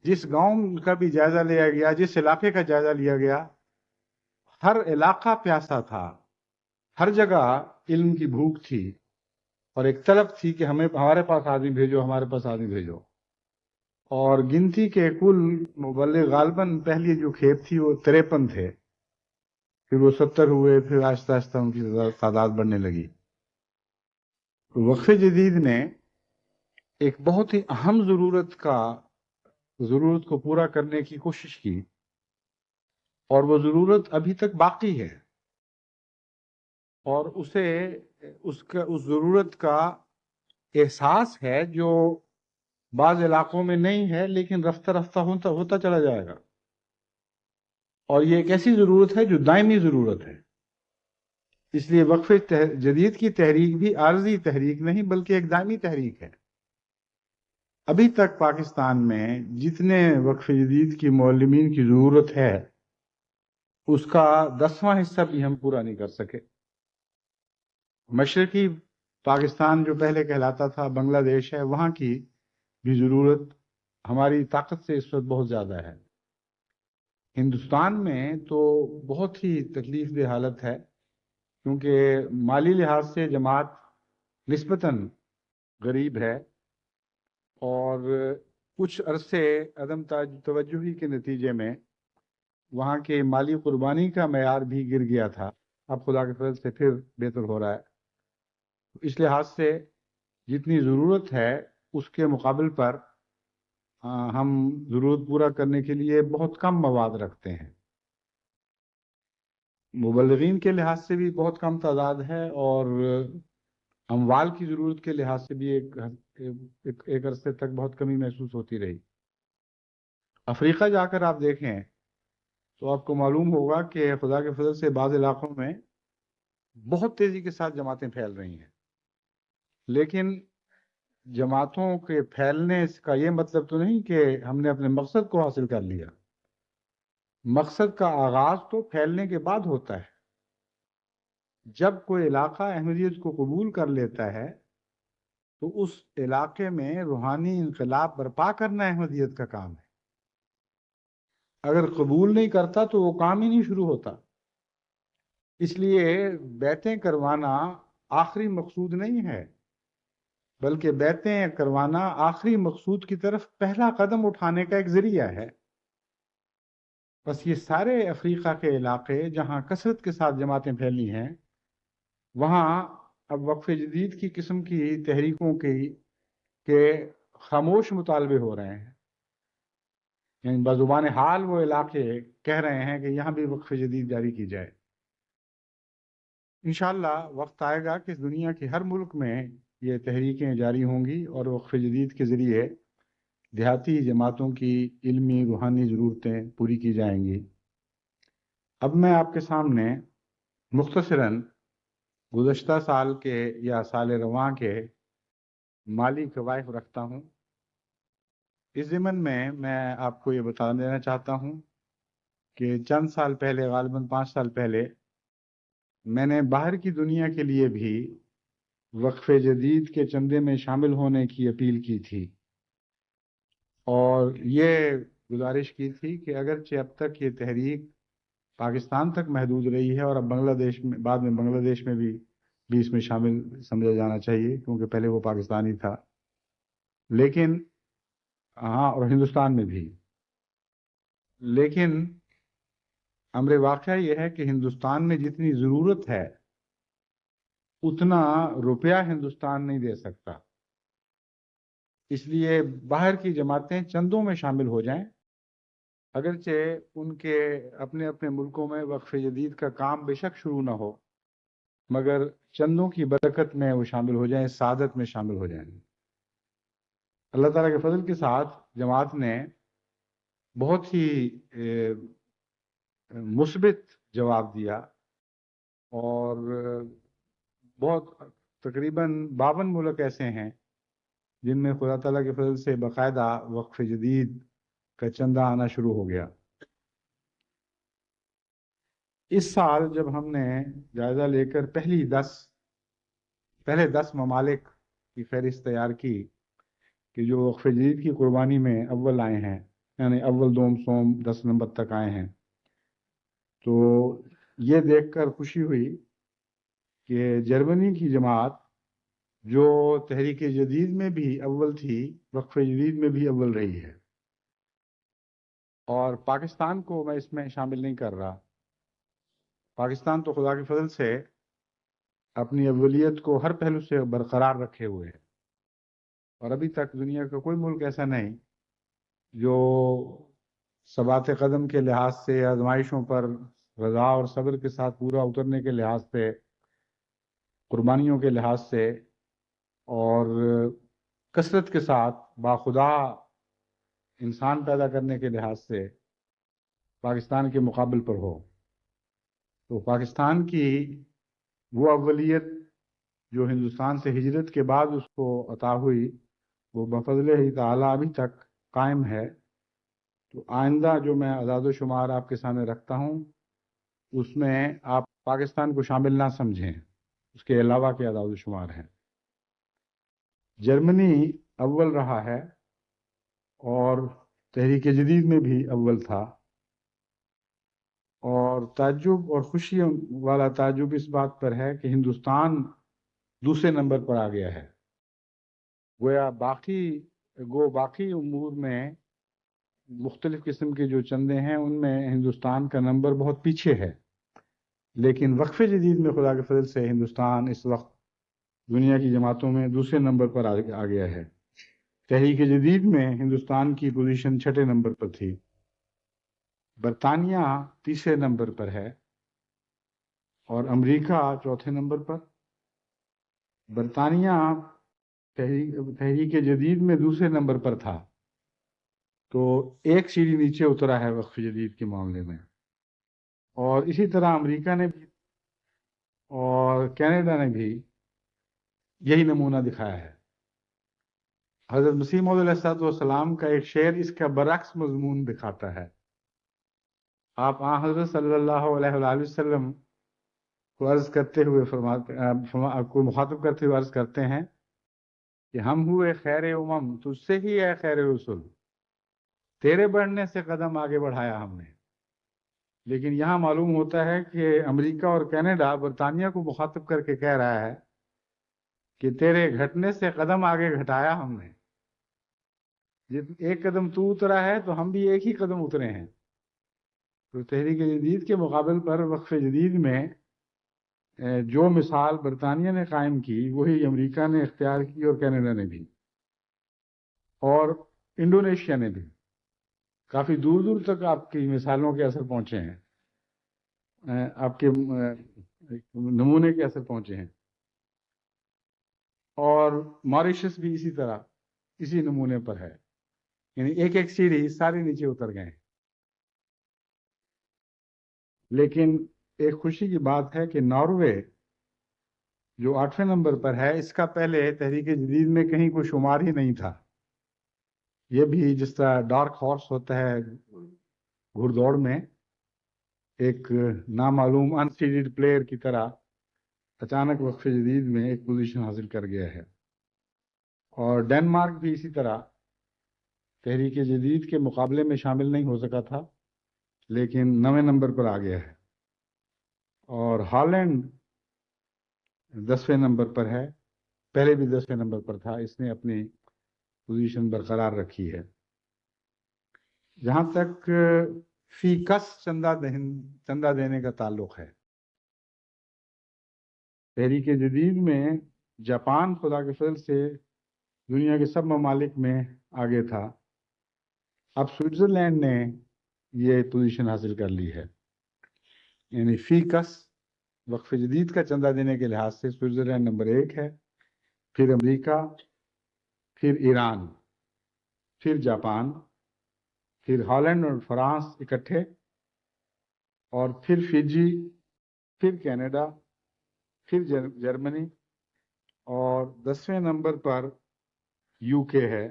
جس گاؤں کا بھی جائزہ لیا گیا، جس علاقے کا جائزہ لیا گیا، ہر علاقہ پیاسا تھا، ہر جگہ علم کی بھوک تھی، اور ایک طلب تھی کہ ہمارے پاس آدمی بھیجو، ہمارے پاس آدمی بھیجو۔ اور گنتی کے کل مبلغ غالباً پہلی جو کھیپ تھی وہ 53 تھے، پھر وہ 70 ہوئے، پھر آہستہ آہستہ ان کی تعداد بڑھنے لگی۔ وقف جدید نے ایک بہت ہی اہم ضرورت کو پورا کرنے کی کوشش کی، اور وہ ضرورت ابھی تک باقی ہے، اور اس ضرورت کا احساس ہے جو بعض علاقوں میں نہیں ہے، لیکن رفتہ رفتہ ہوتا چلا جائے گا۔ اور یہ ایک ایسی ضرورت ہے جو دائمی ضرورت ہے۔ اس لیے وقف جدید کی تحریک بھی عارضی تحریک نہیں بلکہ ایک دائمی تحریک ہے۔ ابھی تک پاکستان میں جتنے وقف جدید کی معلمین کی ضرورت ہے، اس کا 10واں حصہ بھی ہم پورا نہیں کر سکے۔ مشرقی پاکستان جو پہلے کہلاتا تھا بنگلہ دیش ہے، وہاں کی بھی ضرورت ہماری طاقت سے اس وقت بہت زیادہ ہے۔ ہندوستان میں تو بہت ہی تکلیف دہ حالت ہے، کیونکہ مالی لحاظ سے جماعت نسبتاً غریب ہے، اور کچھ عرصے عدم توجہی کے نتیجے میں وہاں کے مالی قربانی کا معیار بھی گر گیا تھا۔ اب خدا کے فضل سے پھر بہتر ہو رہا ہے۔ اس لحاظ سے جتنی ضرورت ہے اس کے مقابل پر ہم ضرورت پورا کرنے کے لیے بہت کم مواد رکھتے ہیں۔ مبلغین کے لحاظ سے بھی بہت کم تعداد ہے، اور اموال کی ضرورت کے لحاظ سے بھی ایک عرصے تک بہت کمی محسوس ہوتی رہی۔ افریقہ جا کر آپ دیکھیں تو آپ کو معلوم ہوگا کہ خدا کے فضل سے بعض علاقوں میں بہت تیزی کے ساتھ جماعتیں پھیل رہی ہیں، لیکن جماعتوں کے پھیلنے کا یہ مطلب تو نہیں کہ ہم نے اپنے مقصد کو حاصل کر لیا۔ مقصد کا آغاز تو پھیلنے کے بعد ہوتا ہے۔ جب کوئی علاقہ احمدیت کو قبول کر لیتا ہے تو اس علاقے میں روحانی انقلاب برپا کرنا احمدیت کا کام ہے۔ اگر قبول نہیں کرتا تو وہ کام ہی نہیں شروع ہوتا۔ اس لیے بیعتیں کروانا آخری مقصود نہیں ہے، بلکہ بیعتیں کروانا آخری مقصود کی طرف پہلا قدم اٹھانے کا ایک ذریعہ ہے۔ بس یہ سارے افریقہ کے علاقے جہاں کثرت کے ساتھ جماعتیں پھیلی ہیں، وہاں اب وقف جدید کی قسم کی تحریکوں کے خاموش مطالبے ہو رہے ہیں، یعنی بزبان حال وہ علاقے کہہ رہے ہیں کہ یہاں بھی وقف جدید جاری کی جائے۔ انشاءاللہ وقت آئے گا کہ دنیا کے ہر ملک میں یہ تحریکیں جاری ہوں گی، اور وقف جدید کے ذریعے دیہاتی جماعتوں کی علمی روحانی ضرورتیں پوری کی جائیں گی۔ اب میں آپ کے سامنے مختصراً گزشتہ سال کے یا سال رواں کے مالی قوائف رکھتا ہوں۔ اس ضمن میں آپ کو یہ بتا دینا چاہتا ہوں کہ چند سال پہلے، غالباً 5 سال پہلے، میں نے باہر کی دنیا کے لیے بھی وقف جدید کے چندے میں شامل ہونے کی اپیل کی تھی، اور یہ گزارش کی تھی کہ اگرچہ اب تک یہ تحریک پاکستان تک محدود رہی ہے، اور اب بنگلہ دیش میں، بعد میں بنگلہ دیش میں بھی اس میں شامل سمجھا جانا چاہیے، کیونکہ پہلے وہ پاکستانی تھا، لیکن ہاں، اور ہندوستان میں بھی، لیکن امر واقعہ یہ ہے کہ ہندوستان میں جتنی ضرورت ہے اتنا روپیہ ہندوستان نہیں دے سکتا۔ اس لیے باہر کی جماعتیں چندوں میں شامل ہو جائیں، اگرچہ ان کے اپنے اپنے ملکوں میں وقف جدید کا کام بے شک شروع نہ ہو، مگر چندوں کی برکت میں وہ شامل ہو جائیں، سعادت میں شامل ہو جائیں۔ اللہ تعالیٰ کے فضل کے ساتھ جماعت نے بہت ہی مثبت جواب دیا، اور بہت تقریباً 52 ملک ایسے ہیں جن میں خدا تعالیٰ کے فضل سے باقاعدہ وقف جدید کا چندہ آنا شروع ہو گیا۔ اس سال جب ہم نے جائزہ لے کر پہلے 10 ممالک کی فہرست تیار کی کہ جو وقف جدید کی قربانی میں اول آئے ہیں، یعنی اول، دوم، سوم 10 نمبر تک آئے ہیں، تو یہ دیکھ کر خوشی ہوئی کہ جرمنی کی جماعت جو تحریک جدید میں بھی اول تھی، وقف جدید میں بھی اول رہی ہے، اور پاکستان کو میں اس میں شامل نہیں کر رہا۔ پاکستان تو خدا کے فضل سے اپنی اولیت کو ہر پہلو سے برقرار رکھے ہوئے ہے، اور ابھی تک دنیا کا کوئی ملک ایسا نہیں جو ثبات قدم کے لحاظ سے، آزمائشوں پر رضا اور صبر کے ساتھ پورا اترنے کے لحاظ سے، قربانیوں کے لحاظ سے، اور کثرت کے ساتھ باخدا انسان پیدا کرنے کے لحاظ سے پاکستان کے مقابل پر ہو۔ تو پاکستان کی وہ اولیت جو ہندوستان سے ہجرت کے بعد اس کو عطا ہوئی، وہ بفضل ہی تعالیٰ ابھی تک قائم ہے۔ تو آئندہ جو میں اعداد و شمار آپ کے سامنے رکھتا ہوں، اس میں آپ پاکستان کو شامل نہ سمجھیں، اس کے علاوہ کے اعداد و شمار ہیں۔ جرمنی اول رہا ہے، اور تحریک جدید میں بھی اول تھا، اور تعجب اور خوشی والا تعجب اس بات پر ہے کہ ہندوستان دوسرے نمبر پر آ گیا ہے۔ گویا باقی امور میں مختلف قسم کے جو چندے ہیں ان میں ہندوستان کا نمبر بہت پیچھے ہے، لیکن وقف جدید میں خدا کے فضل سے ہندوستان اس وقت دنیا کی جماعتوں میں دوسرے نمبر پر آ گیا ہے۔ تحریک جدید میں ہندوستان کی پوزیشن 6 نمبر پر تھی، برطانیہ 3 نمبر پر ہے، اور امریکہ 4 نمبر پر۔ برطانیہ تحریک جدید میں 2 نمبر پر تھا، تو ایک سیڑھی نیچے اترا ہے وقف جدید کے معاملے میں، اور اسی طرح امریکہ نے بھی اور کینیڈا نے بھی یہی نمونہ دکھایا ہے۔ حضرت مسیح موعود علیہ السلام کا ایک شعر اس کا برعکس مضمون دکھاتا ہے۔ آپ حضرت صلی اللہ علیہ وآلہ وسلم کو عرض کرتے ہوئے کو مخاطب کرتے ہوئے عرض کرتے ہیں کہ ہم ہوئے خیر امم تجھ سے ہی اے خیر رسول، تیرے بڑھنے سے قدم آگے بڑھایا ہم نے۔ لیکن یہاں معلوم ہوتا ہے کہ امریکہ اور کینیڈا برطانیہ کو مخاطب کر کے کہہ رہا ہے کہ تیرے گھٹنے سے قدم آگے گھٹایا ہم نے۔ ایک قدم تو اترا ہے تو ہم بھی ایک ہی قدم اترے ہیں۔ تو تحریک جدید کے مقابل پر وقف جدید میں جو مثال برطانیہ نے قائم کی وہی امریکہ نے اختیار کی، اور کینیڈا نے بھی، اور انڈونیشیا نے بھی۔ کافی دور دور تک آپ کی مثالوں کے اثر پہنچے ہیں، آپ کے نمونے کے اثر پہنچے ہیں، اور ماریشس بھی اسی طرح اسی نمونے پر ہے، یعنی ایک ایک سیڑھی سارے نیچے اتر گئے ہیں۔ لیکن ایک خوشی کی بات ہے کہ ناروے جو 8ویں نمبر پر ہے، اس کا پہلے تحریک جدید میں کہیں کوئی شمار ہی نہیں تھا۔ یہ بھی جس طرح ڈارک ہارس ہوتا ہے گھڑ دوڑ میں، ایک نامعلوم انسیڈڈ پلیئر کی طرح اچانک وقف جدید میں ایک پوزیشن حاصل کر گیا ہے۔ اور ڈنمارک بھی اسی طرح تحریک جدید کے مقابلے میں شامل نہیں ہو سکا تھا، لیکن 9ویں نمبر پر آ گیا ہے۔ اور ہالینڈ 10ویں نمبر پر ہے، پہلے بھی 10ویں نمبر پر تھا، اس نے اپنی پوزیشن برقرار رکھی ہے۔ جہاں تک فی کس چندہ دینے کا تعلق ہے، تحریک جدید میں جاپان خدا کے فضل سے دنیا کے سب ممالک میں آگے تھا، اب سوئٹزرلینڈ نے یہ پوزیشن حاصل کر لی ہے، یعنی فی کس وقف جدید کا چندہ دینے کے لحاظ سے سوئٹزرلینڈ نمبر 1 ہے، پھر امریکہ، پھر ایران، پھر جاپان، پھر ہالینڈ اور فرانس اکٹھے، اور پھر فجی، پھر کینیڈا، پھر جرمنی، اور 10ویں نمبر پر یو کے ہے۔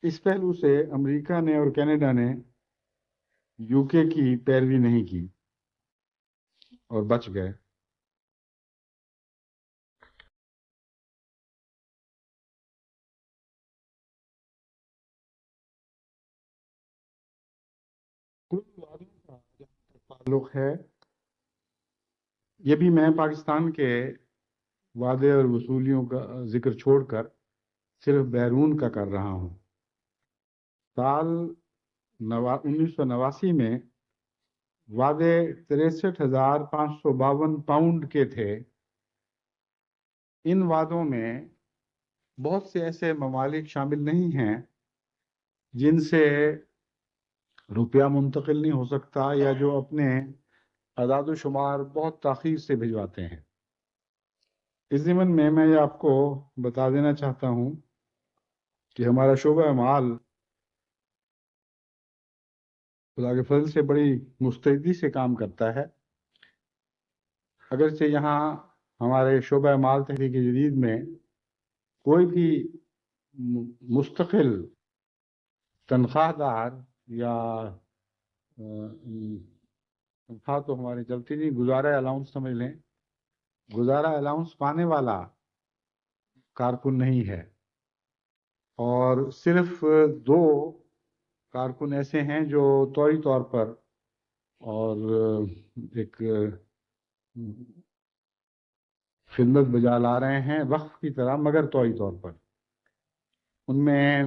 اس پہلو سے امریکہ نے اور کینیڈا نے یو کے کی پیروی نہیں کی اور بچ گئے۔ کل وعدوں کا جہاں تک تعلق ہے، یہ بھی میں پاکستان کے وعدے اور وصولیوں کا ذکر چھوڑ کر صرف بیرون کا کر رہا ہوں۔ سال 1989 میں وعدے 63,552 پاؤنڈ کے تھے۔ ان وعدوں میں بہت سے ایسے ممالک شامل نہیں ہیں جن سے روپیہ منتقل نہیں ہو سکتا، یا جو اپنے اعداد و شمار بہت تاخیر سے بھجواتے ہیں۔ اس ضمن میں یہ آپ کو بتا دینا چاہتا ہوں کہ ہمارا شعبہ مال خدا کے فضل سے بڑی مستعدی سے کام کرتا ہے۔ اگرچہ یہاں ہمارے شعبہ مال تحریک جدید میں کوئی بھی مستقل تنخواہ دار یا تنخواہ تو ہماری چلتی نہیں، گزارہ الاؤنس سمجھ لیں، گزارہ الاؤنس پانے والا کارکن نہیں ہے، اور صرف 2 کارکن ایسے ہیں جو طوعی طور پر اور ایک خدمت بجا لا رہے ہیں وقف کی طرح، مگر طوعی طور پر۔ ان میں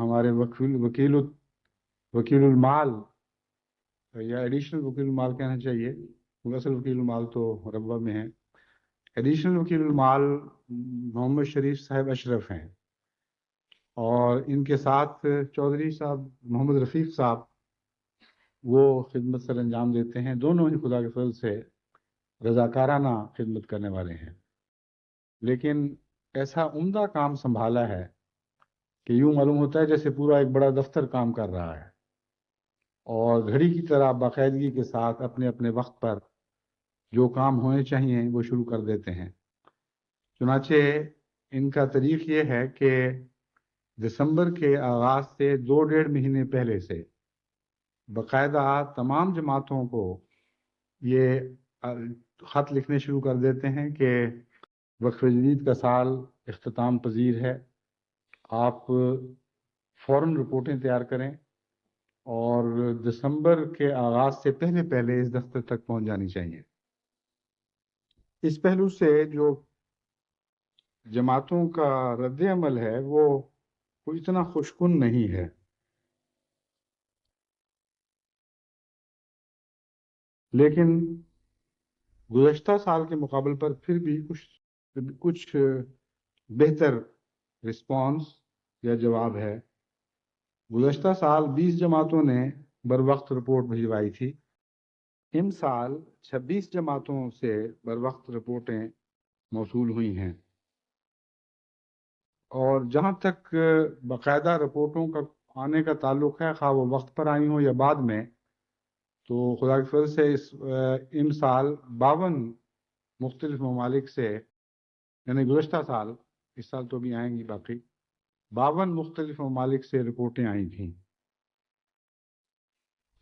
ہمارے وکیل المال، یا ایڈیشنل وکیل المال کہنا چاہیے، اصل وکیل المال تو ربوہ میں ہے، ایڈیشنل وکیل المال محمد شریف صاحب اشرف ہیں، اور ان کے ساتھ چودھری صاحب محمد رفیق صاحب وہ خدمت سر انجام دیتے ہیں۔ دونوں ہی خدا کے فضل سے رضاکارانہ خدمت کرنے والے ہیں، لیکن ایسا عمدہ کام سنبھالا ہے کہ یوں معلوم ہوتا ہے جیسے پورا ایک بڑا دفتر کام کر رہا ہے، اور گھڑی کی طرح باقاعدگی کے ساتھ اپنے اپنے وقت پر جو کام ہونے چاہیے وہ شروع کر دیتے ہیں۔ چنانچہ ان کا طریق یہ ہے کہ دسمبر کے آغاز سے 2-1.5 مہینے پہلے سے باقاعدہ تمام جماعتوں کو یہ خط لکھنے شروع کر دیتے ہیں کہ وقف جدید کا سال اختتام پذیر ہے، آپ فوراً رپورٹیں تیار کریں، اور دسمبر کے آغاز سے پہلے پہلے اس دفتر تک پہنچ جانی چاہیے۔ اس پہلو سے جو جماعتوں کا رد عمل ہے وہ اتنا خوشکن نہیں ہے۔ لیکن گزشتہ سال کے مقابل پر پھر بھی کچھ بہتر رسپانس یا جواب ہے۔ گزشتہ سال 20 جماعتوں نے بر وقت رپورٹ بھجوائی تھی، ان سال 26 جماعتوں سے بر وقت رپورٹیں موصول ہوئی ہیں، اور جہاں تک باقاعدہ رپورٹوں کا آنے کا تعلق ہے، خواہ وہ وقت پر آئی ہوں یا بعد میں، تو خدا کی فضل سے ان سال 52 مختلف ممالک سے، یعنی گزشتہ سال، اس سال تو بھی آئیں گی باقی، 52 مختلف ممالک سے رپورٹیں آئی تھیں۔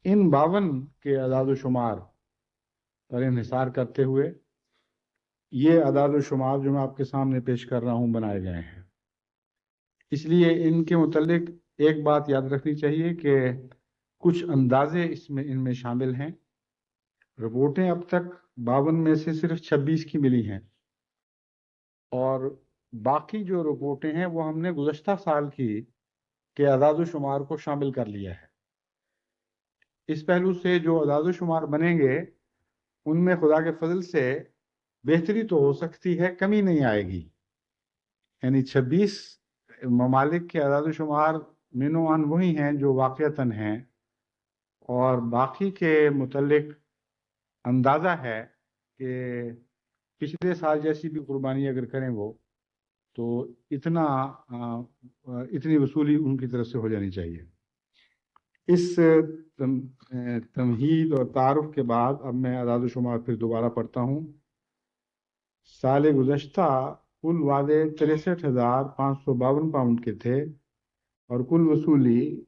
ان 52 کے اعداد و شمار پر انحصار کرتے ہوئے یہ اعداد و شمار جو میں آپ کے سامنے پیش کر رہا ہوں بنائے گئے ہیں۔ اس لیے ان کے متعلق ایک بات یاد رکھنی چاہیے کہ کچھ اندازے ان میں شامل ہیں۔ رپورٹیں اب تک 52 میں سے صرف 26 کی ملی ہیں، اور باقی جو رپورٹیں ہیں وہ ہم نے گزشتہ سال کے اعداد و شمار کو شامل کر لیا ہے۔ اس پہلو سے جو اعداد و شمار بنیں گے ان میں خدا کے فضل سے بہتری تو ہو سکتی ہے، کمی نہیں آئے گی۔ یعنی 26 ممالک کے اعداد و شمار مینوان وہی ہیں جو واقعتاً ہیں، اور باقی کے متعلق اندازہ ہے کہ پچھلے سال جیسی بھی قربانی اگر کریں وہ تو اتنی وصولی ان کی طرف سے ہو جانی چاہیے۔ اس تمہید اور تعارف کے بعد اب میں اعداد و شمار پھر دوبارہ پڑھتا ہوں۔ سال گزشتہ کل وعدے 63,552 پاؤنڈ کے تھے اور کل وصولی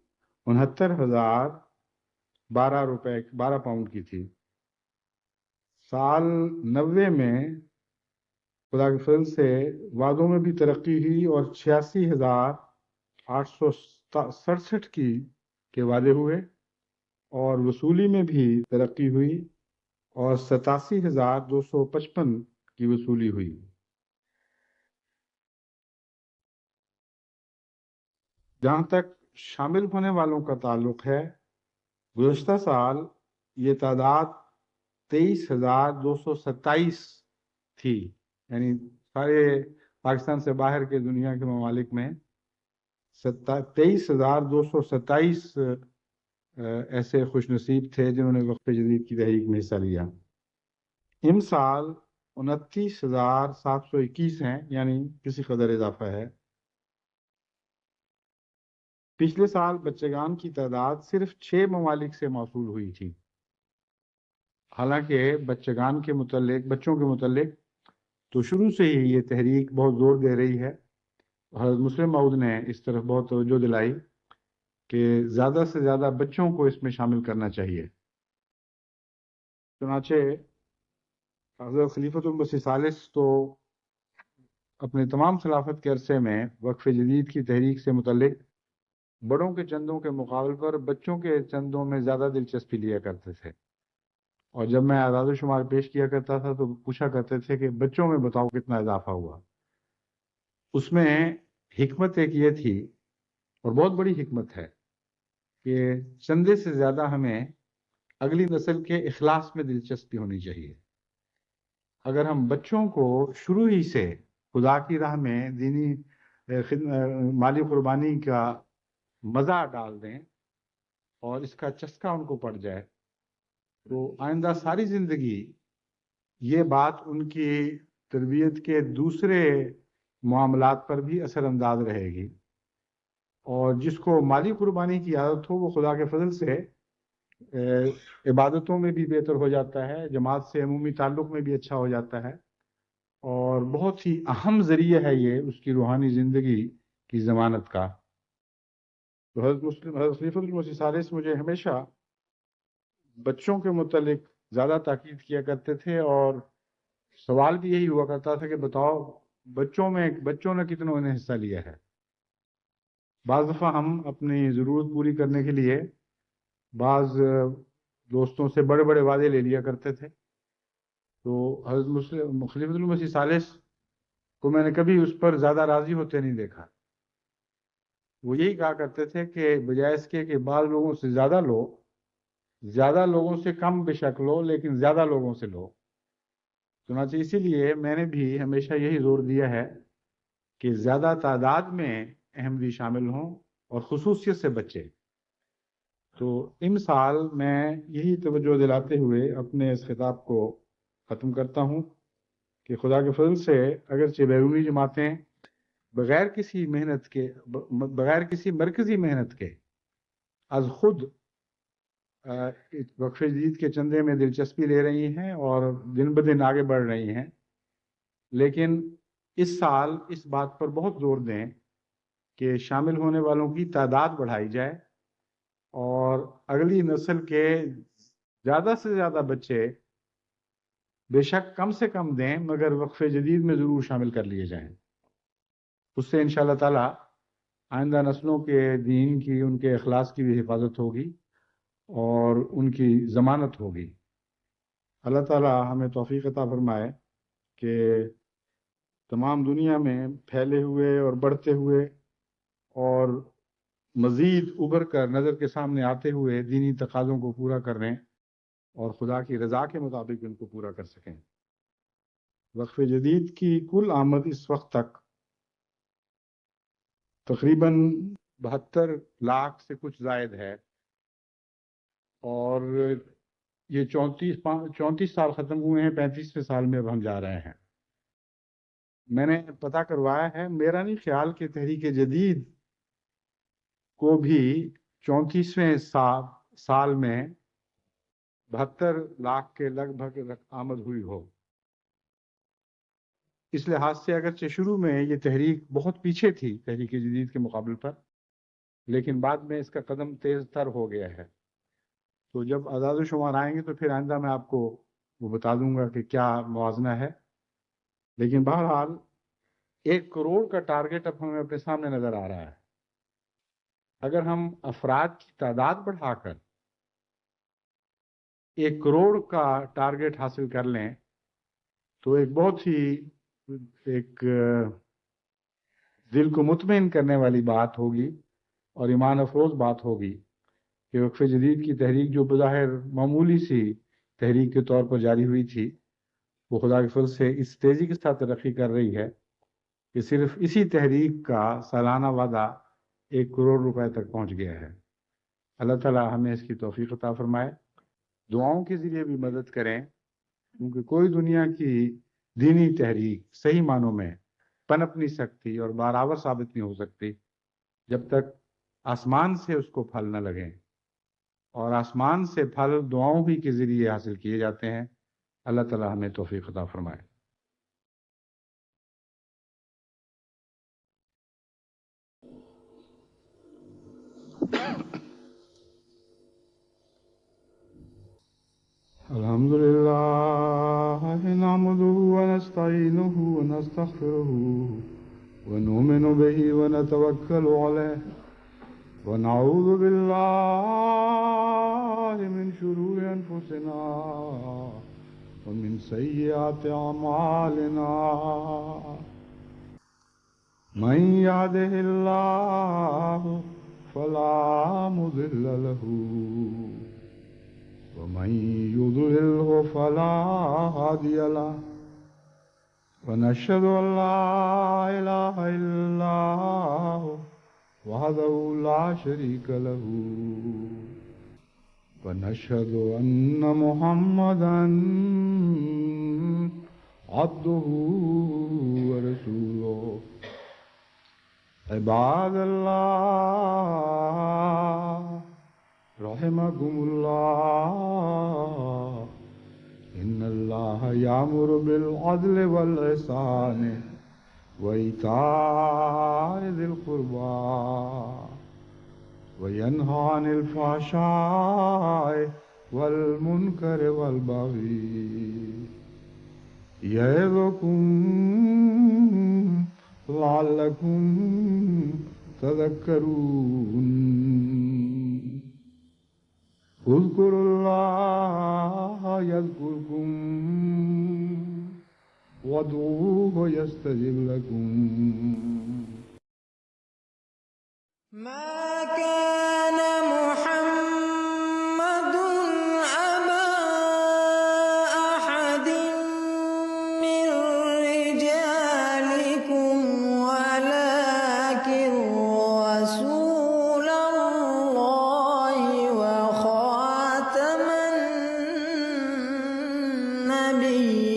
69,012 پاؤنڈ کی تھی۔ سال 90 میں خدا کے فضل سے وعدوں میں بھی ترقی ہوئی اور 86,867 کے وعدے ہوئے اور وصولی میں بھی ترقی ہوئی اور 87,255 کی وصولی ہوئی۔ جہاں تک شامل ہونے والوں کا تعلق ہے، گزشتہ سال یہ تعداد 23,227 تھی، یعنی سارے پاکستان سے باہر کے دنیا کے ممالک میں 23,227 ایسے خوش نصیب تھے جنہوں نے وقف جدید کی تحریک میں حصہ لیا۔ ان سال 29,721 ہیں، یعنی کسی قدر اضافہ ہے۔ پچھلے سال بچگان کی تعداد صرف 6 ممالک سے موصول ہوئی تھی، حالانکہ بچوں کے متعلق تو شروع سے ہی یہ تحریک بہت زور دے رہی ہے۔ حضرت مسلم موعود نے اس طرف بہت توجہ دلائی کہ زیادہ سے زیادہ بچوں کو اس میں شامل کرنا چاہیے۔ چنانچہ حضرت خلیفۃ المسیح ثالث تو اپنے تمام خلافت کے عرصے میں وقف جدید کی تحریک سے متعلق بڑوں کے چندوں کے مقابل پر بچوں کے چندوں میں زیادہ دلچسپی لیا کرتے تھے، اور جب میں اعداد و شمار پیش کیا کرتا تھا تو پوچھا کرتے تھے کہ بچوں میں بتاؤ کتنا اضافہ ہوا۔ اس میں حکمت ایک یہ تھی، اور بہت بڑی حکمت ہے، کہ چندے سے زیادہ ہمیں اگلی نسل کے اخلاص میں دلچسپی ہونی چاہیے۔ اگر ہم بچوں کو شروع ہی سے خدا کی راہ میں دینی مالی قربانی کا مزہ ڈال دیں اور اس کا چسکا ان کو پڑ جائے تو آئندہ ساری زندگی یہ بات ان کی تربیت کے دوسرے معاملات پر بھی اثر انداز رہے گی، اور جس کو مالی قربانی کی عادت ہو وہ خدا کے فضل سے عبادتوں میں بھی بہتر ہو جاتا ہے، جماعت سے عمومی تعلق میں بھی اچھا ہو جاتا ہے، اور بہت ہی اہم ذریعہ ہے یہ اس کی روحانی زندگی کی ضمانت کا۔ تو حضرت خلیفۃ المسیح ثالث مجھے ہمیشہ بچوں کے متعلق زیادہ تاکید کیا کرتے تھے، اور سوال بھی یہی ہوا کرتا تھا کہ بتاؤ بچوں نے کتنوں نے حصہ لیا ہے۔ بعض دفعہ ہم اپنی ضرورت پوری کرنے کے لیے بعض دوستوں سے بڑے بڑے وعدے لے لیا کرتے تھے، تو حضرت خلیفۃ المسیح ثالث کو میں نے کبھی اس پر زیادہ راضی ہوتے نہیں دیکھا۔ وہ یہی کہا کرتے تھے کہ بجائے اس کے کہ بعض لوگوں سے زیادہ لو، زیادہ لوگوں سے کم بے شک لو، لیکن زیادہ لوگوں سے لو۔ چنانچہ اسی لیے میں نے بھی ہمیشہ یہی زور دیا ہے کہ زیادہ تعداد میں احمدی شامل ہوں اور خصوصیت سے بچے۔ تو ان سال میں یہی توجہ دلاتے ہوئے اپنے اس خطاب کو ختم کرتا ہوں کہ خدا کے فضل سے اگرچہ بیرونی جماعتیں بغیر کسی مرکزی محنت کے از خود وقف جدید کے چندے میں دلچسپی لے رہی ہیں اور دن بدن آگے بڑھ رہی ہیں، لیکن اس سال اس بات پر بہت زور دیں کہ شامل ہونے والوں کی تعداد بڑھائی جائے اور اگلی نسل کے زیادہ سے زیادہ بچے بے شک کم سے کم دیں مگر وقف جدید میں ضرور شامل کر لیے جائیں۔ اس سے انشاءاللہ تعالی آئندہ نسلوں کے دین کی، ان کے اخلاص کی بھی حفاظت ہوگی اور ان کی ضمانت ہوگی۔ اللہ تعالی ہمیں توفیق عطا فرمائے کہ تمام دنیا میں پھیلے ہوئے اور بڑھتے ہوئے اور مزید ابھر کر نظر کے سامنے آتے ہوئے دینی تقاضوں کو پورا کریں اور خدا کی رضا کے مطابق ان کو پورا کر سکیں۔ وقف جدید کی کل آمد اس وقت تک تقریباً 72 لاکھ سے کچھ زائد ہے، اور یہ 34 سال ختم ہوئے ہیں، 35ویں سال میں اب ہم جا رہے ہیں۔ میں نے پتہ کروایا ہے، میرا نہیں خیال کہ تحریک جدید کو بھی 34ویں سال میں 72 لاکھ کے لگ بھگ آمد ہوئی ہو۔ اس لحاظ سے اگرچہ شروع میں یہ تحریک بہت پیچھے تھی تحریک جدید کے مقابل پر، لیکن بعد میں اس کا قدم تیز تر ہو گیا ہے۔ تو جب اعداد و شمار آئیں گے تو پھر آئندہ میں آپ کو وہ بتا دوں گا کہ کیا موازنہ ہے، لیکن بہرحال 1 کروڑ کا ٹارگٹ اب ہمیں اپنے سامنے نظر آ رہا ہے۔ اگر ہم افراد کی تعداد بڑھا کر 1 کروڑ کا ٹارگٹ حاصل کر لیں تو ایک بہت ہی دل کو مطمئن کرنے والی بات ہوگی اور ایمان افروز بات ہوگی کہ وقف جدید کی تحریک جو بظاہر معمولی سی تحریک کے طور پر جاری ہوئی تھی، وہ خدا کے فضل سے اس تیزی کے ساتھ ترقی کر رہی ہے کہ صرف اسی تحریک کا سالانہ وعدہ 1 کروڑ روپے تک پہنچ گیا ہے۔ اللہ تعالیٰ ہمیں اس کی توفیق عطا فرمائے۔ دعاؤں کے ذریعے بھی مدد کریں، کیونکہ کوئی دنیا کی دینی تحریک صحیح معنوں میں پنپ نہیں سکتی اور بارآور ثابت نہیں ہو سکتی جب تک آسمان سے اس کو پھل نہ لگیں، اور آسمان سے پھل دعاؤں ہی کے ذریعے حاصل کیے جاتے ہیں۔ اللہ تعالیٰ ہمیں توفیق عطا فرمائے۔ الحمد لله نحمده ونستعينه ونستغفره ونؤمن به ونتوكل عليه ونعوذ بالله من شرور أنفسنا ومن سيئات أعمالنا، من يهده الله فلا مضل له ومن يضلله فلا هادي له، ونشهد أن لا إله إلا الله وحده لا شريك له، ونشهد أن محمدا عبده ورسوله۔ عباد الله رحمكم الله، إن الله يأمر بالعدل والإحسان وإيتاء ذي القربى وينهى عن الفحشاء والمنكر والبغي، يعظكم لعلكم تذكرون۔ اذكروا الله يذكركم وادعوه يستجب لكم۔ ما كان محمد أبا أحد من رجالكم ولكن رسول الله وخاتم النبيين